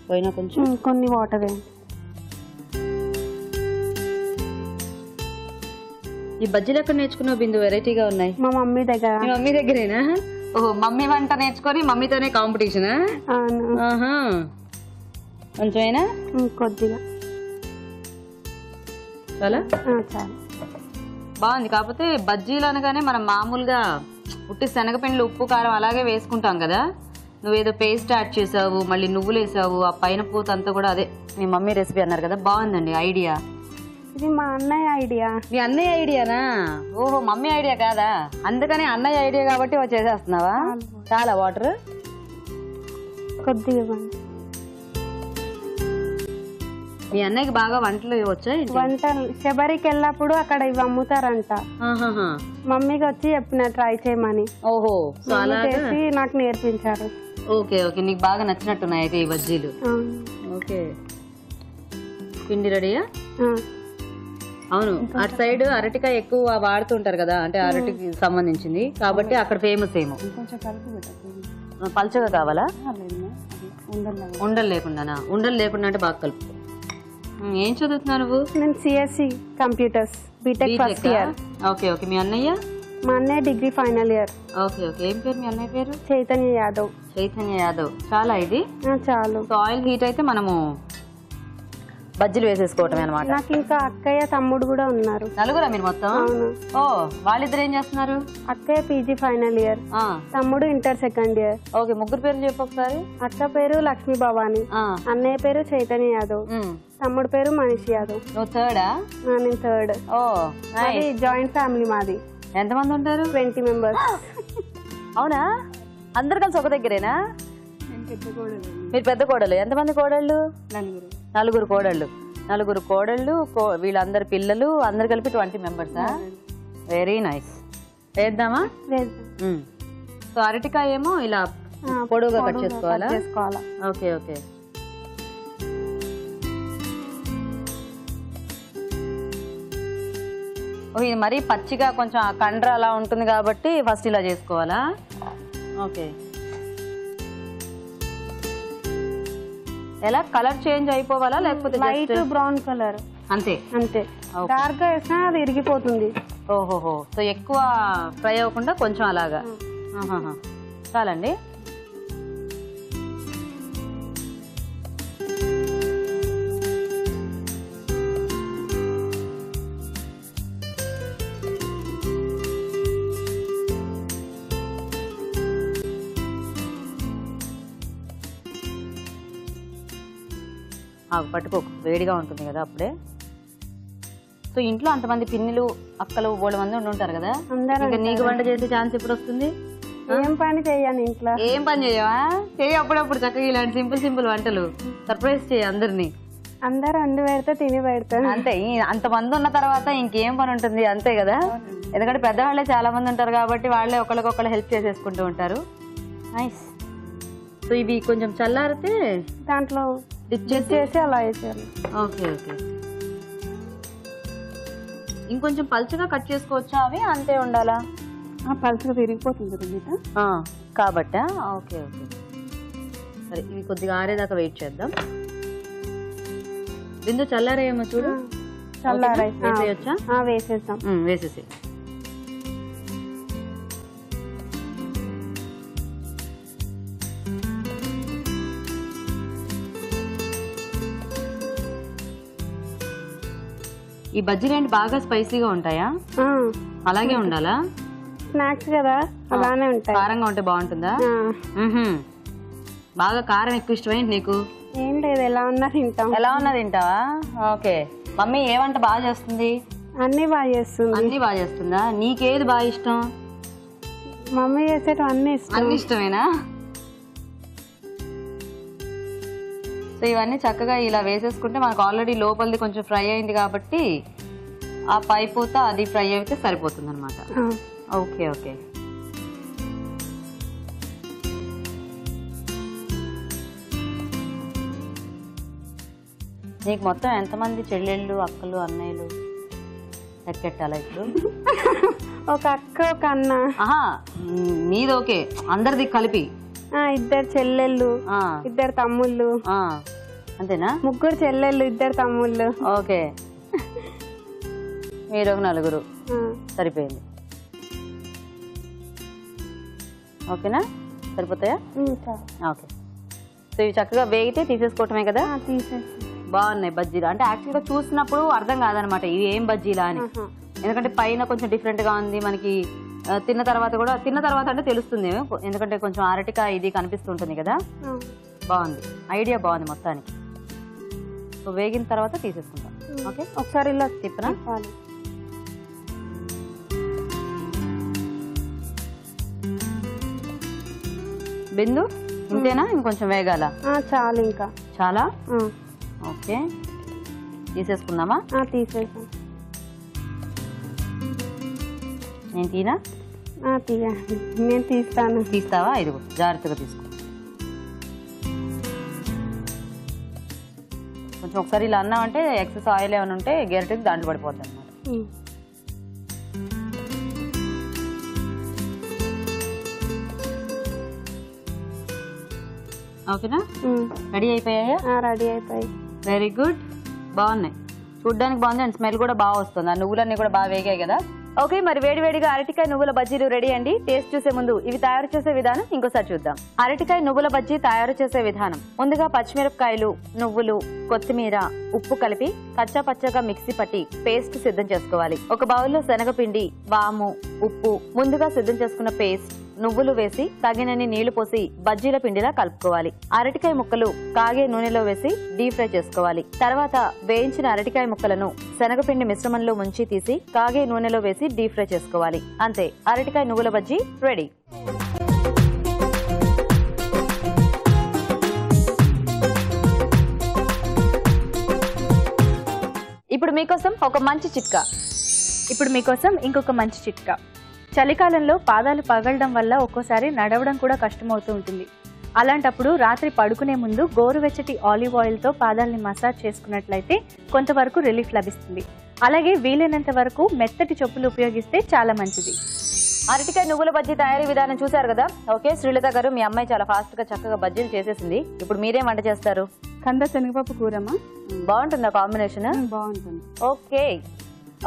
S1: పోయినా కొంచెం
S4: కొన్ని వాటర్ వేయండి.
S1: ఈ బజ్జీలు ఎక్కడ నేర్చుకున్నావు బిందు? వెరైటీగా ఉన్నాయి.
S4: మా మమ్మీ దగ్గర.
S1: మీ మమ్మీ దగ్గరేనా? ఓహో మమ్మీ వంట నేర్చుకొని మమ్మీతోనే కాంపిటీషన్. కొంచెమైనా
S4: కొద్దిగా
S1: చాలా
S4: చాలు.
S1: బాగుంది. కాకపోతే బజ్జీలు అనగానే మనం మామూలుగా ఉట్టి శనగపిండిలు ఉప్పు కారం అలాగే వేసుకుంటాం కదా, నువ్వేదో పేస్ట్ యాడ్ చేసావు, మళ్ళీ నువ్వులు వేసావు, ఆ పైన పూత అంతా కూడా అదే మీ మమ్మీ రెసిపీ అన్నారు కదా, బాగుందండి ఐడియా.
S4: ఇది మా అన్నయ్య ఐడియా.
S1: మీ అన్నయ్య ఐడియానా? ఓహో మమ్మీ ఐడియా కాదా, అందుకని అన్నయ్య ఐడియా కాబట్టి చేసేస్తున్నావా? చాలా వాటర్
S4: కొద్దిగా.
S1: మీ అన్నయ్యకి బాగా వంటలు వచ్చాయి?
S4: వంటలు శబరికి వెళ్ళినప్పుడు అక్కడ ఇవి అమ్ముతారంట, మమ్మీకి వచ్చి చెప్పిన ట్రై చేయమని.
S1: ఓహో
S4: చేసి నాకు నేర్పించారు.
S1: ఓకే ఓకే, నీకు బాగా నచ్చినట్టున్నాయి అయితే ఈ బజ్జీలు. ఓకే పిండి రెడీయా? అవును, అటు సైడ్ అరటికాయ ఎక్కువ వాడుతుంటారు కదా, అంటే అరటికి సంబంధించింది కాబట్టి అక్కడ ఫేమస్ ఏమో. పల్చగా కావాలా? ఉండలు లేకుండానా? ఉండలు లేకుండా అంటే బాగా కలుపు. ఏం చదువుతున్నావు నువ్వు?
S4: నేను CSC computers BTech first year.
S1: Okay okay, మీ అన్నయ్య?
S4: మా అన్నయ్య degree final year.
S1: Okay okay, ఏం పేరు మీ అన్నయ్య పేరు?
S4: చైతన్య యాదవ్.
S1: చైతన్య యాదవ్. చాలా ఇది
S4: చాలు.
S1: ఆయిల్ హీట్ అయితే మనము బజ్జీలు వేసేసుకోవటమే అనమాట.
S4: నాకు ఇంకా అక్కయ్య తమ్ముడు కూడా ఉన్నారు.
S1: నలుగురా మీరు మొత్తం? ఓ వాళ్ళిద్దరు ఏం చేస్తున్నారు?
S4: అక్కయ్య పీజీ ఫైనల్ ఇయర్, తమ్ముడు ఇంటర్ సెకండ్ ఇయర్.
S1: ఓకే, ముగ్గురు పేరు చెప్పు ఒకసారి.
S4: అక్క పేరు లక్ష్మీ భవాని, అన్నయ్య పేరు చైతన్య యాదవ్, తమ్ముడు పేరు మనీష్ యాదవ్.
S1: నువ్వు థర్డా?
S4: నేను థర్డ్.
S1: ఓ
S4: అది జాయింట్ ఫ్యామిలీ మాది.
S1: ఎంతమంది ఉంటారు?
S4: 20 members.
S1: అవునా, అందరు కలిసి ఒక దగ్గరేనా? మీరు పెద్ద కోడలు. ఎంతమంది కోడళ్ళు? నలుగురు కోడళ్ళు. నలుగురు కోడళ్ళు, వీళ్ళందరు పిల్లలు, అందరు కలిపి 20 members. Very nice. వేద్దామా? సో అరటికాయ ఏమో ఇలా పొడవుగా కట్ చేసుకోవాలా? Okay okay. ఇది మరీ పచ్చిగా కొంచెం ఆ కండ్ర అలా ఉంటుంది కాబట్టి ఫస్ట్ ఇలా చేసుకోవాలా? ఓకే. ఎలా కలర్ చేంజ్ అయిపోవాలా లేకపోతే
S4: లైట్ బ్రౌన్ కలర్?
S1: అంతే
S4: అంతే. డార్క్ గా వేసినా అది ఇరిగిపోతుంది.
S1: ఓహోహో, సో ఎక్కువ ఫ్రై అవ్వకుండా కొంచెం అలాగా. చాలండి. పట్టుకో, వేడిగా ఉంటుంది కదా అప్పుడే. సో ఇంట్లో అంతమంది పిన్నిలు అక్కలు 3 మంది ఉంటారు కదా, ఇంకా నీకు వంట చేసే ఛాన్స్ ఎప్పుడు వస్తుంది?
S4: ఏం పని చేయను ఇంట్లో.
S1: ఏం పని చేయవా? చేయి అప్పుడప్పుడు చక్కగా ఇలాంటి సింపుల్ వంటలు. సర్ప్రైజ్ చేయి అందరినీ.
S4: అందరూ వండి పెడితే తిని పెడతాను
S1: అంతే. అంతమంది ఉన్న తర్వాత ఇంకేం పని ఉంటుంది, అంతే కదా. ఎందుకంటే పెద్దవాళ్ళే చాలా మంది ఉంటారు కాబట్టి వాళ్ళే ఒకరికొకరు హెల్ప్ చేసేసుకుంటూ ఉంటారు. నైస్. సో ఇవి కొంచెం చల్లారితే
S4: దాంట్లో డిప్ చేసి అలా వేసేయాలి.
S1: Okay okay. ఇంకొంచెం పల్చగా కట్ చేసుకోవచ్చా అవి? అంతే ఉండాలా?
S4: పల్చగా విరిగిపోతుంది
S1: కాబట్టా? Okay okay. సరే, ఇవి కొద్దిగా ఆరేదాకా వెయిట్ చేద్దాం. బిందు చల్లారేమో చూడు.
S4: చల్లారాయి.
S1: వేసేయచ్చా?
S4: వేసేద్దాం.
S1: వేసేసి ఈ బజ్జీలు ఏంటి బాగా స్పైసీగా ఉంటాయా? అలాగే ఉండాలా?
S4: స్నాక్స్ కదా, అలానే ఉంటాయి.
S1: కారంగా ఉంటే బాగుంటుందా? బాగా కారం ఎక్కువ ఇష్టమైంది నీకు?
S4: ఏం లేదు, ఎలా ఉన్నా తింటాం.
S1: ఎలా ఉన్నా తింటావా? ఓకే. మమ్మీ ఏ వంట బాగా చేస్తుంది?
S4: అన్ని బాగా చేస్తుంది.
S1: అన్ని బాగా చేస్తుందా? నీకేది బాగా ఇష్టం?
S4: మమ్మీ చేసేటం అన్ని ఇష్టం.
S1: అన్ని ఇష్టమేనా? సో ఇవన్నీ చక్కగా ఇలా వేసేసుకుంటే మనకు ఆల్రెడీ లోపలిది కొంచెం ఫ్రై అయింది కాబట్టి ఆ పై పూత అది ఫ్రై అయితే సరిపోతుంది అనమాట. Okay okay. నీకు మొత్తం ఎంతమంది చెల్లెళ్ళు, అక్కలు, అన్నయ్యలు లెక్కెట్టాలా ఇప్పుడు?
S4: ఒక అక్క, ఒక అన్న.
S1: నీది ఓకే, అందరిది కలిపి?
S4: 2 చెల్లెళ్ళు, 2 తమ్ముళ్ళు.
S1: అంతేనా?
S4: 3 చెల్లెళ్ళు, 2 తమ్ముళ్ళు.
S1: ఓకే, మీరు ఒక 4 సరిపోయింది. ఓకేనా, సరిపోతాయా? ఓకే. సో ఇవి చక్కగా వేగితే తీసేసుకోవటమే కదా? బాగున్నాయి బజ్జీలు. అంటే యాక్చువల్గా చూసినప్పుడు అర్థం కాదనమాట ఇవి ఏం బజ్జీలా అని, ఎందుకంటే పైన కొంచెం డిఫరెంట్గా ఉంది మనకి. తిన్న తర్వాత అంటే తెలుస్తుంది, ఎందుకంటే కొంచెం అరటికాయ ఇది కనిపిస్తుంటుంది కదా. బాగుంది, ఐడియా బాగుంది మొత్తానికి. సో వేగిన తర్వాత తీసేసుకుంటాం. ఓకే, ఒకసారి ఇలా తిప్పనా? బిందు ఇంతేనా, ఇంకొంచెం వేగాల?
S4: చాలు, ఇంకా
S1: చాలా. ఓకే, తీసేసుకుందామా?
S4: తీసేసాం.
S1: నేను తీనా?
S4: నేను తీస్తాను.
S1: తీస్తావా? ఇదిగో జాగ్రత్తగా తీసుకో. కొంచెం ఒకసారి ఇలా అన్నామంటే ఎక్సెస్ ఆయిల్ ఏమైనా ఉంటే గెరటికి దాంట్లో పడిపోద్ది అనమాట. ఓకేనా, రెడీ అయిపోయాయా?
S4: రెడీ అయిపోయాయి.
S1: వెరీ గుడ్, బాగున్నాయి, చూడ్డానికి బాగుంది అండ్ స్మెల్ కూడా బాగా వస్తుంది. ఆ నువ్వులన్నీ కూడా బాగా వేగాయి కదా. ఓకే, మరి వేడివేడిగా అరటికాయ నువ్వుల బజ్జీలు రెడీ అండి. టేస్ట్ చూసే ముందు ఇవి తయారు చేసే విధానం ఇంకోసారి చూద్దాం. అరటికాయ నువ్వుల బజ్జీ తయారు చేసే విధానం: ముందుగా పచ్చిమిరపకాయలు, నువ్వులు, కొత్తిమీర, ఉప్పు కలిపి కచ్చా పచ్చగా మిక్సీ పట్టి పేస్ట్ సిద్ధం చేసుకోవాలి. ఒక బౌల్లో శనగపిండి, వాము, ఉప్పు, ముందుగా సిద్ధం చేసుకున్న పేస్ట్, నువ్వులు వేసి తగినన్ని నీళ్లు పోసి బజ్జీల పిండిలా కలుపుకోవాలి. అరటికాయ ముక్కలు కాగే నూనెలో వేసి డీప్ ఫ్రై చేసుకోవాలి. తర్వాత వేయించిన అరటికాయ ముక్కలను శనగపిండి మిశ్రమంలో ముంచి తీసి కాగే నూనెలో వేసి డీప్ ఫ్రై చేసుకోవాలి. అంతే, అరటికాయ నువ్వుల బజ్జీ రెడీ. ఇప్పుడు మీకోసం
S3: ఇంకొక మంచి చిట్కా. చలికాలంలో పాదాలు పగలడం వల్ల ఒక్కోసారి నడవడం కూడా కష్టమవుతూ ఉంటుంది. అలాంటప్పుడు రాత్రి పడుకునే ముందు గోరువెచ్చటి ఆలివ్ ఆయిల్తో పాదాలని మసాజ్ చేసుకున్నట్లయితే కొంతవరకు రిలీఫ్ లభిస్తుంది. అలాగే వీలైనంత వరకు మెత్తటి చెప్పులు ఉపయోగిస్తే చాలా మంచిది.
S1: అరటికాయ నువ్వుల బజ్జీ తయారీ విధానం చూసారు కదా. ఓకే, శ్రీలత గారు, మీ అమ్మాయి చాలా ఫాస్ట్ గా చక్కగా బజ్జీలు చేసేసింది. ఇప్పుడు మీరేం వంట చేస్తారు?
S4: కంద శనగపప్పు కూరమ్మా.
S1: బాగుంటుందా కాంబినేషన్?
S4: బాగుంటుంది.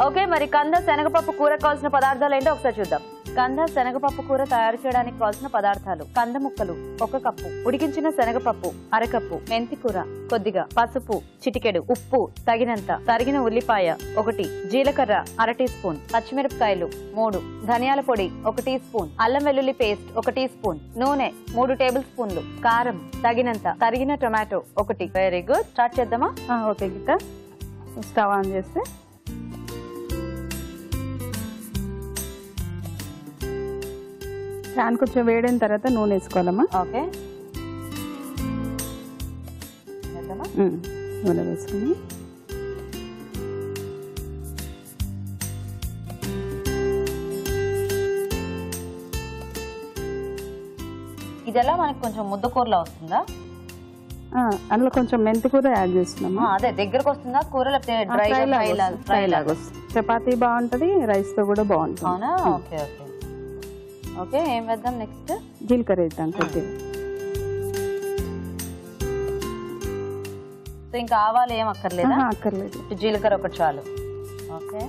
S1: ఓకే, మరి కంద శనగపప్పు కూర కావాల్సిన పదార్థాలు ఏంటో ఒకసారి చూద్దాం. కంద శనగపప్పు కూర తయారు చేయడానికి కావాల్సిన పదార్థాలు: కంద ముక్కలు 1 కప్పు, ఉడికించిన శనగపప్పు 1/2 కప్పు, మెంతి కూర కొద్దిగా, పసుపు చిటికెడు, ఉప్పు తగినంత, తరిగిన ఉల్లిపాయ 1, జీలకర్ర 1/2 టీ స్పూన్, పచ్చిమిరపకాయలు 3, ధనియాల పొడి 1 టీ స్పూన్, అల్లం వెల్లుల్లి పేస్ట్ 1 టీ స్పూన్, నూనె 3 టేబుల్ స్పూన్లు, కారం తగినంత, తరిగిన టొమాటో 1. వెరీ గుడ్, స్టార్ట్ చేద్దామా?
S4: ఓకే గీత, స్టవ్ ఆన్ చేస్తే ప్యాన్ కొంచెం వేడిన తర్వాత నూనె వేసుకోవాలమ్మా.
S1: ఓకే,
S4: నూనె వేసుకుని
S1: ఇదెలా మనకి కొంచెం ముద్దకూరలా వస్తుందా?
S4: అందులో కొంచెం మెంతి కూర యాడ్ చేస్తున్నాము.
S1: అదే దగ్గరకు వస్తుందా కూర, లేకపోతే ఫ్రై లాగా?
S4: చపాతీ బాగుంటది, రైస్ తో కూడా బాగుంటుంది.
S1: అవునా? ఓకే ఓకే ఓకే, ఏం వేద్దాం నెక్స్ట్?
S4: జీలకర్ర వేద్దాం కొద్దిగా.
S1: సో ఇంకా ఆవాలు ఏం అక్కర్లేదా?
S4: అక్కర్లేదు,
S1: జీలకర్ర ఒకటి చాలు. ఓకే,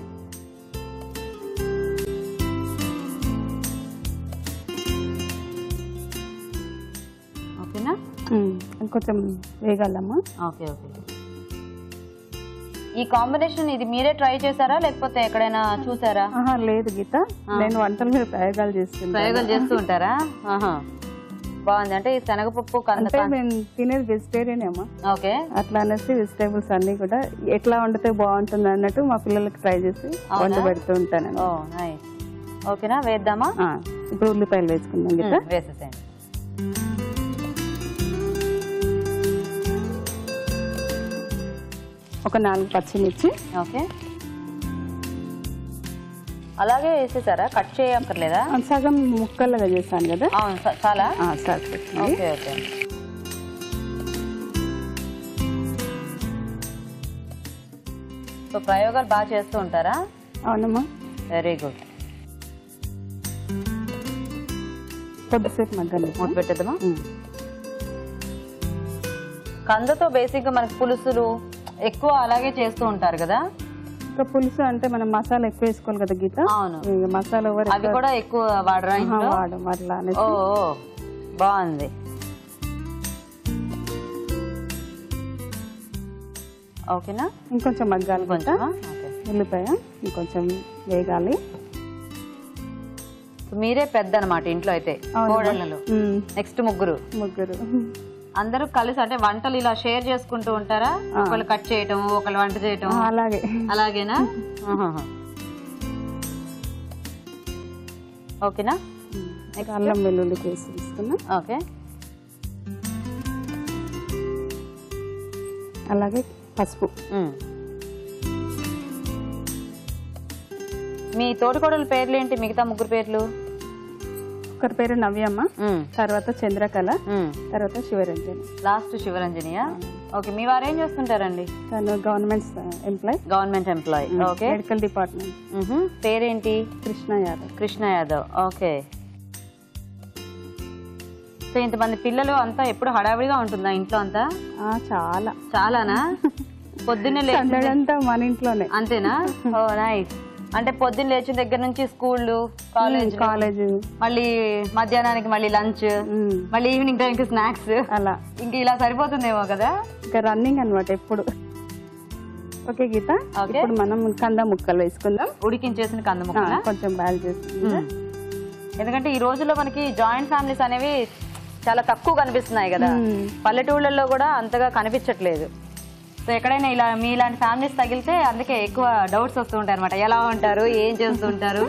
S1: ఓకేనా?
S4: కొంచెం వేగాలమ్మా.
S1: Okay okay. ఈ కాంబినేషన్ ఇది మీరే ట్రై చేశారా లేకపోతే ఎక్కడైనా చూసారా?
S4: లేదు గీత, నేను వంటల మీద ప్రయోగాలు
S1: చేస్తూ ఉంటారా? బాగుంది. అంటే ఈ శనగపప్పు
S4: మేము తినేది వెజిటేరియన్ అమ్మా.
S1: ఓకే,
S4: అట్లా అనేసి వెజిటేబుల్స్ అన్ని కూడా ఎట్లా వండితే బాగుంటుంది అన్నట్టు మా పిల్లలకి ట్రై చేసి వంట పెడుతూ ఉంటాను.
S1: ఓకేనా, వేద్దామా?
S4: ఇప్పుడు ఉల్లిపాయలు వేసుకుందాం గీత.
S1: వేసేసేయండి.
S4: ఒక 4 పచ్చిమిర్చి.
S1: ఓకే, అలాగే వేసేసారా? కట్ చేయక్కర్లేదా?
S4: సగం ముక్కలుగా చేశాను కదా.
S1: చాలా
S4: ఓకే
S1: ఓకే. సో ప్రయోగాలు బాగా చేస్తూ ఉంటారా?
S4: అవునమ్మా.
S1: Very good.
S4: కొద్దిసేపు మగ్గని
S1: మూత పెట్టేద్దామా? కందతో బేసిక్ గా మనకి పులుసులు ఎక్కువ అలాగే చేస్తూ ఉంటారు కదా.
S4: ఇంకా పులుసు అంటే మనం మసాలా ఎక్కువ వేసుకోవాలి కదా గీత.
S1: అవును.
S4: మసాలా
S1: అవి కూడా ఎక్కువ వాడరా?
S4: వాడడం అట్లా.
S1: ఓ బాగుంది. ఓకేనా?
S4: ఇంకొంచెం మగ్గాలి కొంచెం. ఉల్లిపాయ ఇంకొంచెం వేగాలి.
S1: మీరే పెద్ద అన్నమాట ఇంట్లో అయితే కోడళ్ళలో. నెక్స్ట్ ముగ్గురు అందరూ కలిసి అంటే వంటలు ఇలా షేర్ చేసుకుంటూ ఉంటారా? ఒకళ్ళు కట్ చేయటం, ఒకళ్ళు వంట చేయటం. అలాగేనా? ఓకేనా?
S4: అల్లం వెల్లుల్లి పేస్ట్ తీసుకున్నా.
S1: ఓకే.
S4: అలాగే పసుపు.
S1: మీ తోటికోడల పేర్లు ఏంటి? మిగతా ముగ్గురు పేర్లు?
S4: ఒకరి పేరు నవ్యమ్మ, తర్వాత చంద్రకళ, తర్వాత శివరంజని.
S1: లాస్ట్ శివరంజనియా? ఓకే. మీ వారు ఏం చేస్తుంటారండి?
S4: తను government employee.
S1: Okay.
S4: Medical department.
S1: పేరేంటి?
S4: కృష్ణ యాదవ్.
S1: ఓకే. సో ఇంతమంది పిల్లలు అంతా ఎప్పుడు హడావిడిగా ఉంటుందా ఇంట్లో అంతా? చాలానా? పొద్దున్నే
S4: అంతా మన ఇంట్లోనే.
S1: అంతేనా? ఓ నైస్. అంటే పొద్దున్న లేచిన దగ్గర నుంచి స్కూల్, కాలేజ్, మళ్ళీ మధ్యాహ్నానికి మళ్ళీ లంచ్, మళ్ళీ ఈవినింగ్ టైంకి స్నాక్స్, అలా ఇంక ఇలా సరిపోతుందేమో కదా.
S4: ఇంకా రన్నింగ్ అన్నమాట ఎప్పుడు. ఓకే గీత, ఇప్పుడు మనం కంద ముక్కలు వేసుకుందాం.
S1: ఉడికించేసిన కంద ముక్కలు
S4: కొంచెం బాయిల్ చేసుకుందాం.
S1: ఎందుకంటే ఈ రోజుల్లో మనకి జాయింట్ ఫ్యామిలీస్ అనేవి చాలా తక్కువ కనిపిస్తున్నాయి కదా. పల్లెటూళ్ళల్లో కూడా అంతగా కనిపించట్లేదు. సో ఎక్కడైనా ఇలా మీలాంటి ఫ్యామిలీస్ తగిలితే అందుకే ఎక్కువ డౌట్స్ వస్తూ ఉంటాయి అనమాట, ఎలా ఉంటారు, ఏం చేస్తుంటారు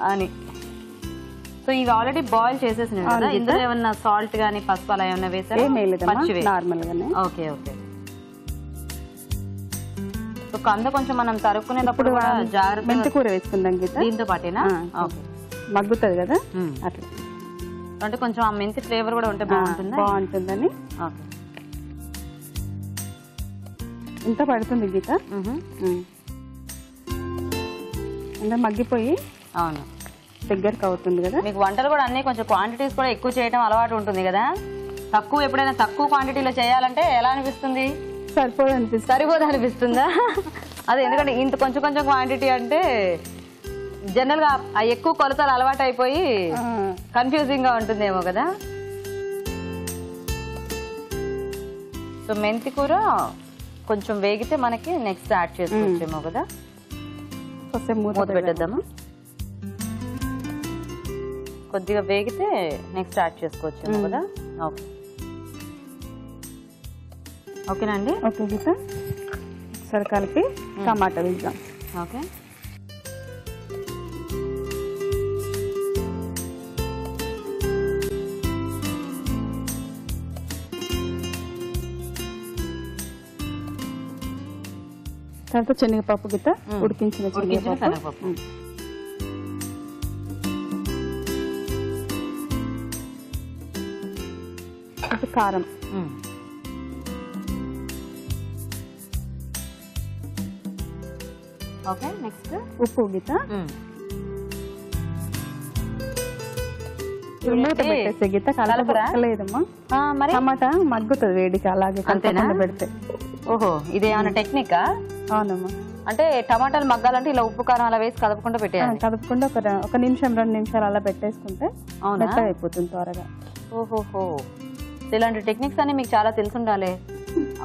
S1: అని. సో ఇవి ఆల్రెడీ బాయిల్ చేసేసినాయి కదా. ఇందులో ఏమన్నా సాల్ట్ గానీ పసుపు అలా ఏమన్నా వేసారు? Okay okay. సో కంద కొంచెం మనం తరుక్కునేటప్పుడు కూడా జాగ్రత్త.
S4: మెంతి కూర వేసుకుందాం గీత
S1: దీంతో పాటేనా? ఓకే.
S4: మగ్గుతుంది కదా అట్లా.
S1: అంటే కొంచెం ఆ మెంతి ఫ్లేవర్ కూడా ఉంటే
S4: బాగుంటుందని.
S1: ఓకే.
S4: ఇంత పడుతుంది గీత. అంటే మగ్గిపోయి
S1: అవును
S4: దగ్గరకు అవుతుంది కదా.
S1: మీకు వంటలు కూడా అన్ని కొంచెం క్వాంటిటీస్ కూడా ఎక్కువ చేయడం అలవాటు ఉంటుంది కదా. ఎప్పుడైనా తక్కువ క్వాంటిటీలో చేయాలంటే ఎలా అనిపిస్తుంది? సరిపోదు అనిపిస్తుందా? అదే, ఎందుకంటే ఇంత కొంచెం కొంచెం క్వాంటిటీ అంటే జనరల్ గా ఆ ఎక్కువ కొలతలు అలవాటు అయిపోయి కన్ఫ్యూజింగ్ గా ఉంటుందేమో కదా. సో మెంతి కూర కొంచెం వేగితే మనకి నెక్స్ట్ యాడ్ చేసుకోవచ్చేమో కదా. మూత పెట్టేద్దామా? కొద్దిగా వేగితే నెక్స్ట్ యాడ్ చేసుకోవచ్చేమో కదా. ఓకే. ఓకేనా అండి?
S4: ఓకే గీత, సరే కలిపి టమాటా వేద్దాం.
S1: ఓకే.
S4: తర్వాత శనగపప్పు గీత, ఉడికించిన శనగపప్పు, కారం,
S1: ఓకే. నెక్స్ట్
S4: ఉప్పు గీత. మూత పెట్టేస్తే గీత కలపలేదమ్మా. టమాటా మగ్గుతుంది వేడికి, అలాగే కలపకుండా పెడితే.
S1: ఓహో, ఇదేమన్నా టెక్నికా?
S4: అవునమ్మా.
S1: అంటే టమాటాలు మగ్గాలంటే ఇలా ఉప్పు కారం అలా వేసి కదపకుండా పెట్టేయాలి.
S4: కదపకుండా ఒక నిమిషం 2 నిమిషాలు అలా పెట్టేసుకుంటే మెత్తగా అయిపోతుంది త్వరగా.
S1: ఓహోహో, ఇలాంటి టెక్నిక్స్ అన్ని మీకు చాలా తెలుసుండాలి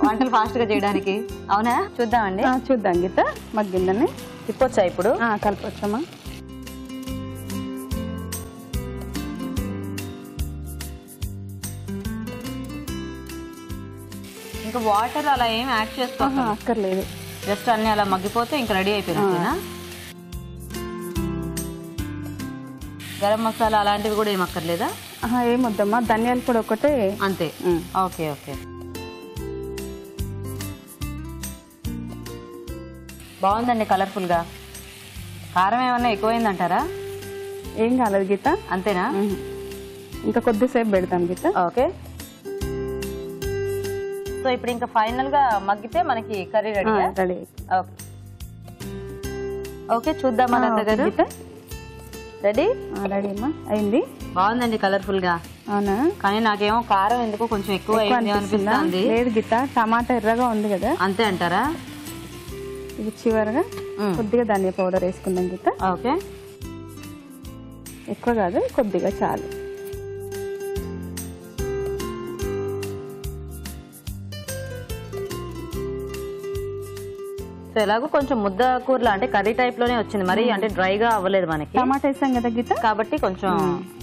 S1: వంటలు ఫాస్ట్ గా చేయడానికి. అవునా? చూద్దామండి.
S4: చూద్దాం గీత, మగ్గిందని.
S1: తిప్పొచ్చా ఇప్పుడు?
S4: కలపొచ్చమ్మా.
S1: ఇంకా వాటర్ అలా ఏం యాడ్
S4: అక్కర్లేదు,
S1: జస్ట్ అన్ని అలా మగ్గిపోతే ఇంకా రెడీ అయిపోయింది. గరం మసాలా అలాంటివి కూడా ఏం అక్కర్లేదా?
S4: ఏమొద్దమ్మా, ధనియాల పొడి ఒకటే
S1: అంతే. ఓకే ఓకే, బాగుందండి కలర్ఫుల్ గా. కారం ఏమన్నా ఎక్కువైందంటారా?
S4: ఏం కాలేదు గీత.
S1: అంతేనా?
S4: ఇంకా కొద్దిసేపు పెడతాం గీత.
S1: ఓకే. సో ఇప్పుడు ఇంకా ఫైనల్ గా మగ్గితే మనకి curry ready.
S4: Ready.
S1: Okay okay, చూద్దామా దగ్గర. రెడీ?
S4: రెడీ అమ్మా, అయింది.
S1: బాగుందండి కలర్ఫుల్ గా.
S4: అవునా?
S1: కానీ నాకేమో కారం ఎందుకో కొంచెం ఎక్కువ అనిపిస్తుంది.
S4: లేదు గీత, టమాటా ఎర్రగా ఉంది కదా.
S1: అంతే అంటారా?
S4: ఇది చివరగా కొద్దిగా ధనియా పౌడర్ వేసుకుందాం గీత.
S1: ఓకే,
S4: ఎక్కువ కాదు, కొద్దిగా చాలు.
S1: సో ఎలాగో కొంచెం ముద్ద కూరలా అంటే కర్రీ టైప్ లోనే వచ్చింది, మరి అంటే డ్రైగా అవ్వలేదు మనకి.
S4: టమాటా వేసాం కదా గీత,
S1: కాబట్టి కొంచెం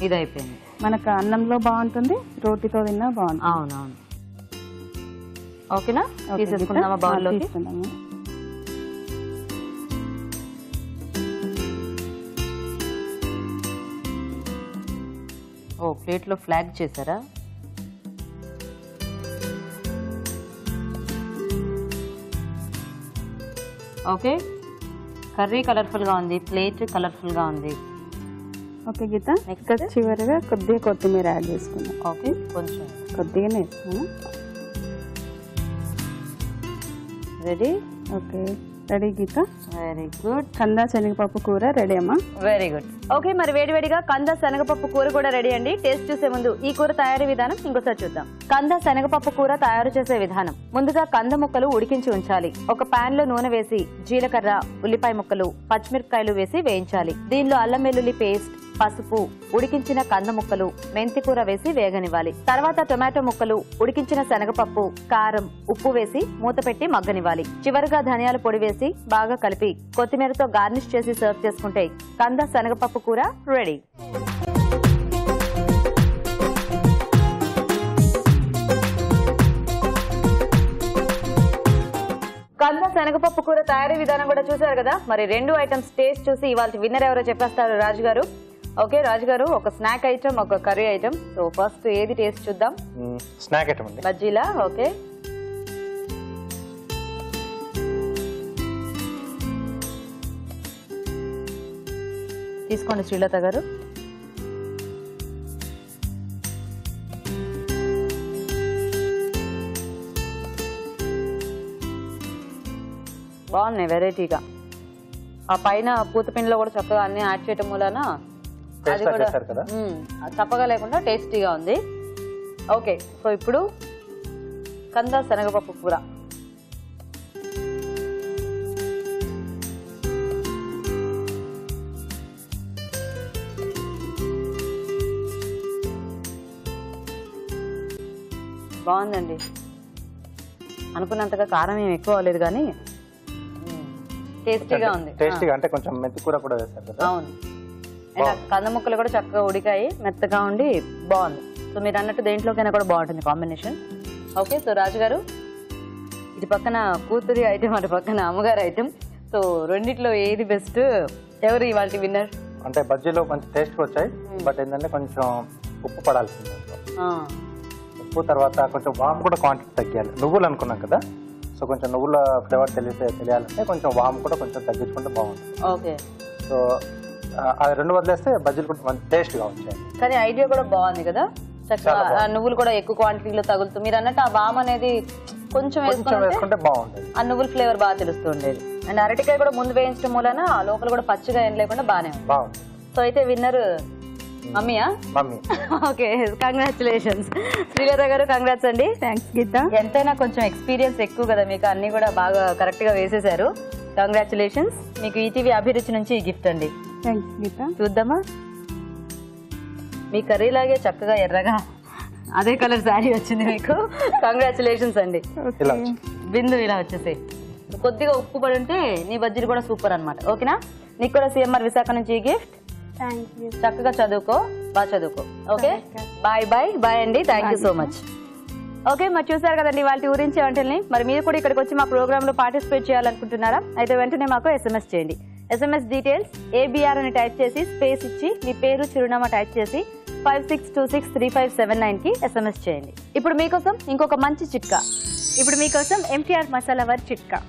S1: ఇదైపోయింది.
S4: మనకు అన్నంలో బాగుంటుంది, రోటీతో తిన్నా బాగుంటుంది.
S1: అవునవును. ఓకేనా, తీసేసుకుందామా బౌల్లోకి?
S4: తీసుకుందాము.
S1: ఓ, ప్లేట్ లో ఫ్లాగ్ చేశారా? ఓకే, కర్రీ కలర్ఫుల్ గా ఉంది, ప్లేట్ కలర్ఫుల్ గా ఉంది.
S4: ఓకే గీత, ఇక్కడ చివరిగా కొద్దిగా కొత్తిమీర యాడ్ చేసుకుందాం.
S1: ఓకే, కొంచెం
S4: కొద్దిగానే వేసుకున్నాం.
S1: Ready.
S4: Okay, ready Geetha.
S1: Very good.
S4: కందా శనగపప్పు కూర రెడీ అమ్మా.
S1: Very good. ఓకే, మరి వేడివేడిగా కంద శనగపప్పు కూర కూడా రెడీ అండి. టేస్ట్ చూసే ముందు ఈ కూర తయారీ విధానం ఇంకోసారి చూద్దాం. కంద శనగపప్పు కూర తయారు చేసే విధానం: ముందుగా కంద ముక్కలు ఉడికించి ఉంచాలి. ఒక పాన్ లో నూనె వేసి జీలకర్ర, ఉల్లిపాయ ముక్కలు, పచ్చిమిరపకాయలు వేసి వేయించాలి. దీనిలో అల్లం వెల్లుల్లి పేస్ట్, పసుపు, ఉడికించిన కంద ముక్కలు, మెంతి కూర వేసి వేగనివ్వాలి. తర్వాత టొమాటో ముక్కలు, ఉడికించిన శనగపప్పు, కారం, ఉప్పు వేసి మూత పెట్టి మగ్గనివ్వాలి. చివరిగా ధనియాల పొడి వేసి బాగా కలిపి కొత్తిమీరతో గార్నిష్ చేసి సర్వ్ చేసుకుంటే కంద శనగపప్పు కూర రెడీ. కంద శనగపప్పు కూర తయారీ విధానం కూడా చూసారు కదా. మరి 2 ఐటమ్స్ టేస్ట్ చూసి ఇవాళ విన్నర్ ఎవరో చెప్పేస్తారు రాజు గారు. ఓకే రాజు గారు, ఒక స్నాక్ ఐటమ్, ఒక కర్రీ ఐటమ్. సో ఫస్ట్ ఏది టేస్ట్ చూద్దాం?
S2: స్నాక్ ఐటమ్ అండి,
S1: బజ్జీలా. ఓకే, తీసుకోండి శ్రీలత గారు. బాగున్నాయి వెరైటీగా. ఆ పైన పూతపిండిలో కూడా చక్కగా అన్ని యాడ్ చేయటం వలన అది కూడా చప్పగా లేకుండా టేస్టీగా ఉంది. ఓకే, సో ఇప్పుడు కంద శనగపప్పు కూర. బాగుందండి, అనుకున్నంతగా కారం ఏమి ఎక్కువ అవ్వలేదు కానీ టేస్టీగా ఉంది.
S2: టేస్టీగా అంటే కొంచెం మెంతి కూర కూడా వేస్తారు కదా.
S1: అవును, కంద ముక్కలు కూడా చక్కగా ఉడికాయి, మెత్తగా ఉండి బాగుంది. సో మీరు అన్నట్టు దేంట్లోకైనా కూడా బాగుంటుంది కాంబినేషన్. ఓకే, సో రాజు గారు, ఇటు పక్కన కూతురి ఐటమ్, అటు పక్కన అమ్మగారి ఐటమ్. సో రెండిట్లో ఏది బెస్ట్? ఎవరు ఇవాళ విన్నర్?
S2: అంటే బజ్జీలో కొంచెం టేస్ట్ వచ్చాయి, బట్ ఏంటంటే కొంచెం ఉప్పు పడాల్సింది. ఉప్పు తర్వాత కొంచెం వామ్ కూడా క్వాంటిటీ తగ్గాలి. నువ్వులు అనుకున్నాం కదా, సో కొంచెం నువ్వుల ఫ్లేవర్ తెలియాలంటే కొంచెం వామ్ కూడా కొంచెం తగ్గించుకుంటే బాగుంటుంది.
S1: ఓకే,
S2: సో అది 2 వదిలేస్తే బజ్జీలు కూడా మంచి టేస్ట్గా వచ్చాయి.
S1: కానీ ఐడియా కూడా బాగుంది కదా, చక్కగా నువ్వులు కూడా ఎక్కువ క్వాంటిటీలో తగులుతుంది. మీరు అన్నట్టు ఆ వామ్ అనేది కొంచెం వేసుకుంటే
S2: బాగుంటుంది,
S1: ఆ నువ్వుల ఫ్లేవర్ బాగా తెలుస్తుండేది. అండ్ అరటికాయ కూడా ముందు వేయించడం మూలన లోపల కూడా పచ్చిగా ఏం లేకుండా బాగానే
S2: బాగుంది.
S1: సో అయితే విన్నర్ మమ్మీయా?
S2: Mummy.
S1: Okay, congratulations Sreelatha garu, congrats అండి.
S4: థ్యాంక్స్ గీత.
S1: ఎంతైనా కొంచెం ఎక్స్పీరియన్స్ ఎక్కువ కదా మీకు, అన్ని కూడా బాగా కరెక్ట్ గా వేసేసారు. కంగ్రాచులేషన్స్. మీకు ఈటీవీ అభిరుచి నుంచి ఈ గిఫ్ట్ అండి.
S4: థ్యాంక్స్ గీత.
S1: చూద్దామా? మీ కర్రీ లాగే చక్కగా ఎర్రగా అదే కలర్ శారీ వచ్చింది మీకు. కంగ్రాచులేషన్స్ అండి. బిందు ఇలా వచ్చేసి కొద్దిగా ఉప్పు పడి ఉంటే నీ బజ్జీలు కూడా సూపర్ అనమాట. ఓకేనా? నీకు కూడా సిఎంఆర్ విశాఖ నుంచి ఈ గిఫ్ట్. చక్కగా చదువుకో, బాగా చదువుకో. ఓకే, బాయ్ బాయ్ బాయ్ అండి. Thank you so much. Okay, మరి చూసారు కదండి వాళ్ళ ఊరించే వంటల్ని. మరి మీరు కూడా ఇక్కడికి వచ్చి మా ప్రోగ్రామ్ లో పార్టిసిపేట్ చేయాలనుకుంటున్నారా? అయితే వెంటనే మాకు SMS చేయండి. SMS డీటెయిల్స్ ABR అని టైప్ చేసి స్పేస్ ఇచ్చి మీ పేరు, చిరునామా టైప్ చేసి 56263579 కి SMS చేయండి. ఇప్పుడు మీకోసం ఇంకొక మంచి చిట్కా.
S3: ఇప్పుడు మీకోసం MTR మసాలా వర్ చిట్కా.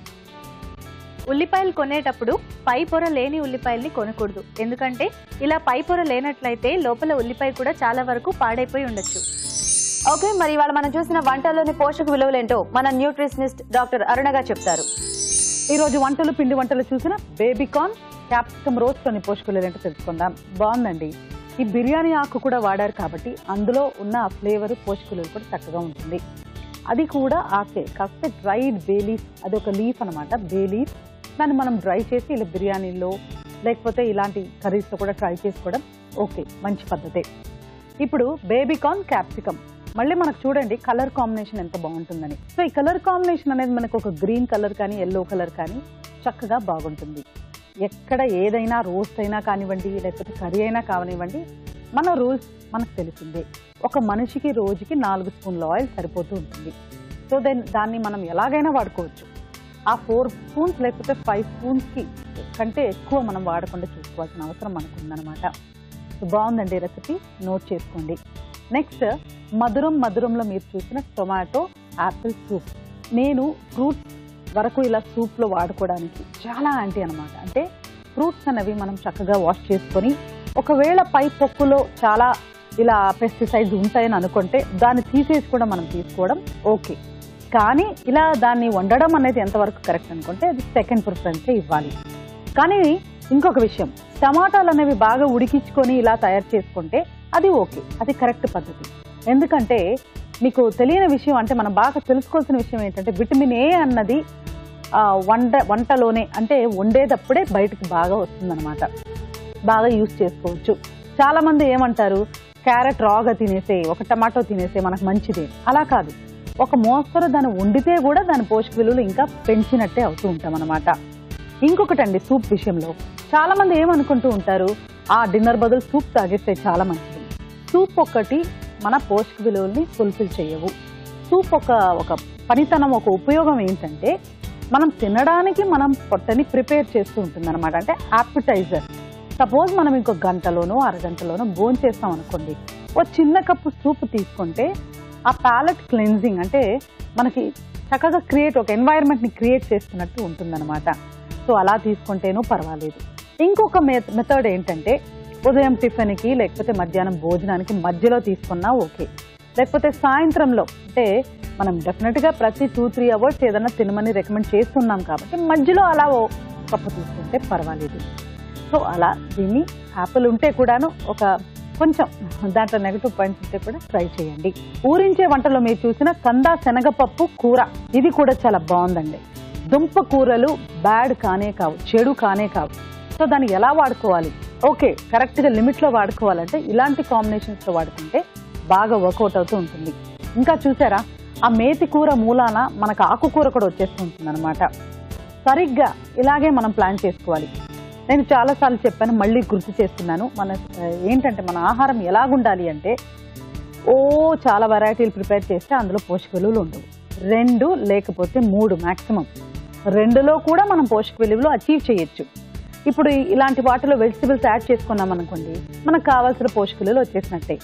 S3: ఉల్లిపాయలు కొనేటప్పుడు పై పొర లేని ఉల్లిపాయల్ని కొనకూడదు. ఎందుకంటే ఇలా పై పొర లేనట్లయితే లోపల ఉల్లిపాయ కూడా చాలా వరకు పాడైపోయి ఉండొచ్చు.
S1: ఓకే, మరి ఇవాళ మనం చూసిన వంటల్లోని పోషక విలువలేంటో మన న్యూట్రిషనిస్ట్ డాక్టర్ అరుణ గారు చెప్తారు.
S5: ఈ రోజు వంటలు, పిండి వంటలు చూసిన బేబీకార్న్ క్యాప్సికమ్ రోస్ట్ అని పోషక విలువలేంటో తెలుసుకుందాం. బాగుందండి. ఈ బిర్యానీ ఆకు కూడా వాడారు కాబట్టి అందులో ఉన్న ఫ్లేవర్, పోషక విలువలు కూడా చక్కగా ఉంటుంది. అది కూడా ఆకే, కాకపోతే డ్రైడ్ బే లీఫ్, అది ఒక లీఫ్ అనమాట. బే లీఫ్, దాన్ని మనం డ్రై చేసి ఇలా బిర్యానీలో లేకపోతే ఇలాంటి కర్రీస్లో కూడా ట్రై చేసుకోవడం ఓకే, మంచి పద్ధతే. ఇప్పుడు బేబీకార్న్ క్యాప్సికమ్ మళ్ళీ మనకు చూడండి కలర్ కాంబినేషన్ ఎంత బాగుంటుందని. సో ఈ కలర్ కాంబినేషన్ అనేది మనకు ఒక గ్రీన్ కలర్ కానీ ఎల్లో కలర్ కానీ చక్కగా బాగుంటుంది. ఎక్కడ ఏదైనా రోస్ట్ అయినా కానివ్వండి లేకపోతే కర్రీ అయినా కానివ్వండి, మన రూల్స్ మనకు తెలిసిందే. ఒక మనిషికి రోజుకి 4 స్పూన్ల ఆయిల్ సరిపోతూ ఉంటుంది. సో దాన్ని మనం ఎలాగైనా వాడుకోవచ్చు. ఆ 4 స్పూన్స్ లేకపోతే 5 స్పూన్స్కి కంటే ఎక్కువ మనం వాడకుండా చూసుకోవాల్సిన అవసరం మనకు ఉందన్నమాట. సో బాగుందండి రెసిపీ, నోట్ చేసుకోండి. నెక్స్ట్ మధురంలో మీరు చూసిన టొమాటో యాపిల్ సూప్. నేను ఫ్రూట్స్ వరకు ఇలా సూప్లో వాడుకోవడానికి చాలా యాంటీ అనమాట. అంటే ఫ్రూట్స్ అనేవి మనం చక్కగా వాష్ చేసుకొని, ఒకవేళ పై పొక్కులో చాలా ఇలా పెస్టిసైడ్స్ ఉంటాయని అనుకుంటే దాన్ని తీసేసి కూడా మనం తీసుకోవడం ఓకే. కానీ ఇలా దాన్ని వండడం అనేది ఎంతవరకు కరెక్ట్ అనుకుంటే అది సెకండ్ ప్రిఫరెన్సే ఇవ్వాలి. కానీ ఇంకొక విషయం, టమాటాలు అనేవి బాగా ఉడికించుకొని ఇలా తయారు చేసుకుంటే అది ఓకే, అది కరెక్ట్ పద్ధతి. ఎందుకంటే మీకు తెలియని విషయం, అంటే మనం బాగా తెలుసుకోవాల్సిన విషయం ఏంటంటే విటమిన్ ఏ అన్నది వంటలోనే అంటే వండేటప్పుడే బయటకు బాగా వస్తుందన్నమాట. బాగా యూజ్ చేసుకోవచ్చు. చాలా మంది ఏమంటారు, క్యారెట్ రాగా తినేసే, ఒక టమాటో తినేసే మనకు మంచిదే. అలా కాదు, ఒక మోస్తరు దాన్ని వండితే కూడా దాని పోషక విలువలు ఇంకా పెంచినట్టే అవుతూ ఉంటాం అనమాట. ఇంకొకటండి, సూప్ విషయంలో చాలా మంది ఏమనుకుంటూ ఉంటారు, ఆ డిన్నర్ బదులు సూప్ తాగేస్తే చాలా మంచిది. సూప్ ఒక్కటి మన పోషక విలువల్ని ఫుల్ఫిల్ చేయవు. సూప్ ఒక పనితనం, ఒక ఉపయోగం ఏంటంటే మనం తినడానికి మనం పొట్టని ప్రిపేర్ చేస్తూ ఉంటుంది అనమాట. అంటే యాపిటైజర్. సపోజ్ మనం ఇంకో గంటలోనో అరగంటలోనో భోంచేస్తాం అనుకోండి, ఓ చిన్న కప్పు సూప్ తీసుకుంటే ఆ ప్యాలెట్ క్లెన్జింగ్, అంటే మనకి చక్కగా ఒక ఎన్వైరన్మెంట్ని క్రియేట్ చేస్తున్నట్టు ఉంటుందన్నమాట. సో అలా తీసుకుంటేనూ పర్వాలేదు. ఇంకొక మెథడ్ ఏంటంటే ఉదయం టిఫిన్కి లేకపోతే మధ్యాహ్నం భోజనానికి మధ్యలో తీసుకున్నా ఓకే. లేకపోతే సాయంత్రంలో, అంటే మనం డెఫినెట్గా ప్రతి 2-3 అవర్స్ ఏదైనా తినమని రికమెండ్ చేస్తున్నాం కాబట్టి మధ్యలో అలా ఓ కప్పు తీసుకుంటే పర్వాలేదు. సో అలా దీన్ని యాపిల్ ఉంటే కూడాను ఒక కొంచెం దాంట్లో నెగటివ్ పాయింట్స్ ఉంటే కూడా ట్రై చేయండి. ఊరించే వంటలో మీరు చూసిన కందా శనగపప్పు కూర, ఇది కూడా చాలా బాగుందండి. దుంప కూరలు బ్యాడ్ కానే కావు, చెడు కానే కావు. సో దాన్ని ఎలా వాడుకోవాలి, ఓకే కరెక్ట్గా లిమిట్లో వాడుకోవాలంటే ఇలాంటి కాంబినేషన్స్తో వాడుకుంటే బాగా వర్కౌట్ అవుతూ ఉంటుంది. ఇంకా చూసారా, ఆ మేతి కూర మూలాన మనకు ఆకుకూర కూడా వచ్చేస్తుంటుంది అనమాట. సరిగ్గా ఇలాగే మనం ప్లాన్ చేసుకోవాలి. నేను చాలాసార్లు చెప్పాను, మళ్ళీ గుర్తు చేస్తున్నాను. ఏంటంటే మన ఆహారం ఎలాగుండాలి అంటే చాలా వెరైటీలు ప్రిపేర్ చేస్తే అందులో పోషక విలువలు ఉండవు. 2 లేకపోతే 3 మ్యాక్సిమం. 2లో కూడా మనం పోషక విలువలు అచీవ్ చేయొచ్చు. ఇప్పుడు ఇలాంటి వాటిలో వెజిటబుల్స్ యాడ్ చేసుకున్నాం అనుకోండి, మనకు కావాల్సిన పోషక విలువలు వచ్చేసినట్టే.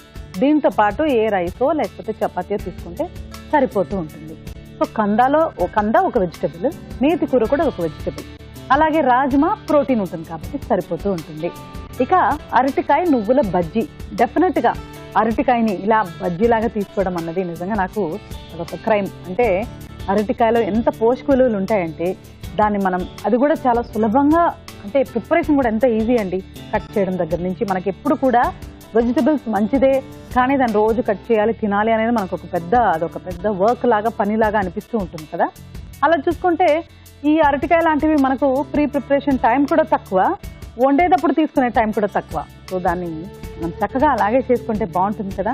S5: దీంతో పాటు ఏ రైసో లేకపోతే చపాతీయో తీసుకుంటే సరిపోతూ ఉంటుంది. సో కంద ఒక వెజిటబుల్, మేతి కూర కూడా ఒక వెజిటబుల్, అలాగే రాజ్మా ప్రోటీన్ ఉంటుంది కాబట్టి సరిపోతూ ఉంటుంది. ఇక అరటికాయ నువ్వుల బజ్జీ, డెఫినెట్గా అరటికాయని ఇలా బజ్జీలాగా తీసుకోవడం అన్నది నిజంగా నాకు అదొక క్రైమ్. అంటే అరటికాయలో ఎంత పోషక విలువలు ఉంటాయంటే దాన్ని మనం అది కూడా చాలా సులభంగా, అంటే ప్రిపరేషన్ కూడా ఎంత ఈజీ అండి. కట్ చేయడం దగ్గర నుంచి మనకి ఎప్పుడు కూడా వెజిటబుల్స్ మంచిదే, కానీ దాన్ని రోజు కట్ చేయాలి తినాలి అనేది మనకు అదొక పెద్ద వర్క్ లాగా పనిలాగా అనిపిస్తూ ఉంటుంది కదా. అలా చూసుకుంటే ఈ అరటికాయ లాంటివి మనకు ప్రిపరేషన్ టైం కూడా తక్కువ, వండేటప్పుడు తీసుకునే టైం కూడా తక్కువ. సో దాన్ని మనం చక్కగా అలాగే చేసుకుంటే బాగుంటుంది కదా.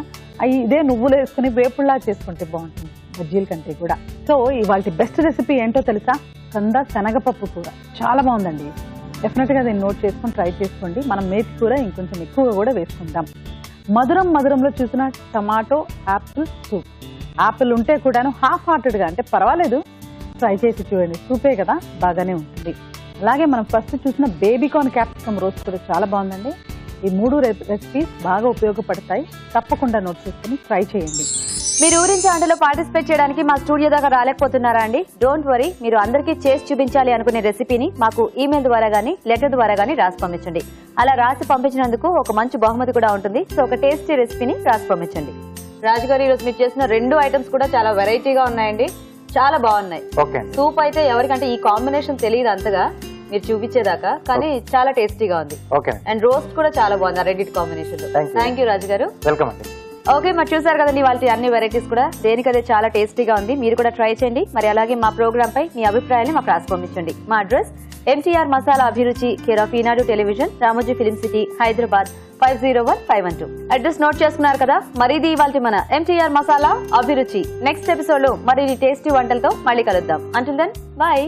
S5: ఇదే నువ్వులు వేసుకుని వేపుల్లా చేసుకుంటే బాగుంటుంది బజ్జీల కంటే కూడా. సో ఇవాళ బెస్ట్ రెసిపీ ఏంటో తెలుసా, కంద శనగపప్పు కూర. చాలా బాగుందండి, డెఫినెట్గా దీన్ని నోట్ చేసుకొని ట్రై చేసుకోండి. మనం మేతి కూర ఇంకొంచెం ఎక్కువగా కూడా వేసుకుంటాం. మధురంలో చూసిన టమాటో యాపిల్ సూప్. యాపిల్ ఉంటే కూడాను హాఫ్ హార్టెడ్గా, అంటే పర్వాలేదు ట్రై చేసి చూడండి, సూపే కదా, బాగానే ఉంటుంది. అలాగే మనం ఫస్ట్ చూసిన బేబీకార్న్ క్యాప్సికమ్ రోస్ట్ కూడా చాలా బాగుందండి. ఈ 3 రెసిపీస్ బాగా ఉపయోగపడతాయి. తప్పకుండా నోట్ చేసుకుని ట్రై చేయండి.
S1: మీరు ఊరించే వంటలో పార్టిసిపేట్ చేయడానికి మా స్టూడియో దాకా రాలేకపోతున్నారా అండి? డోంట్ వరీ, మీరు అందరికీ చేసి చూపించాలి అనుకునే రెసిపీని మాకు ఈమెయిల్ ద్వారా గానీ లెటర్ ద్వారా గానీ రాసి పంపించండి. అలా రాసి పంపించినందుకు ఒక మంచి బహుమతి కూడా ఉంటుంది. సో ఒక టేస్టీ రెసిపీని రాసి పంపించండి. రాజుగారు, ఈరోజు మీరు చేసిన 2 ఐటమ్స్ కూడా చాలా వెరైటీగా ఉన్నాయండి, చాలా బాగున్నాయి. సూప్ అయితే ఎవరికంటే ఈ కాంబినేషన్ తెలియదు అంతగా మీరు చూపించేదాకా, కానీ చాలా టేస్టీగా ఉంది. అండ్ రోస్ట్ కూడా చాలా బాగుంది ఆ రెండింటి కాంబినేషన్ లో. థ్యాంక్ యూ రాజు గారు.
S2: వెల్కమ్ అండి.
S1: ఓకే, మరి చూసారు కదండి వాళ్ళ అన్ని వెరైటీస్ కూడా. దేనికదే చాలా టేస్టీగా ఉంది. మీరు కూడా ట్రై చేయండి. మరి అలాగే మా ప్రోగ్రామ్ పై మీ అభిప్రాయాన్ని మాకు రాసి పంపించండి. మా అడ్రస్ MTR మసాలా అభిరుచి, care of Eenadu television, Ramoji film city, Hyderabad 501512. Address note చేసుకున్నారు కదా. మరి ఇది ఇవాల్టి మన MTR మసాలా అభిరుచి. నెక్స్ట్ ఎపిసోడ్ లో మరిన్ని టేస్టీ వంటలతో మళ్ళీ కలుద్దాం. Until then bye.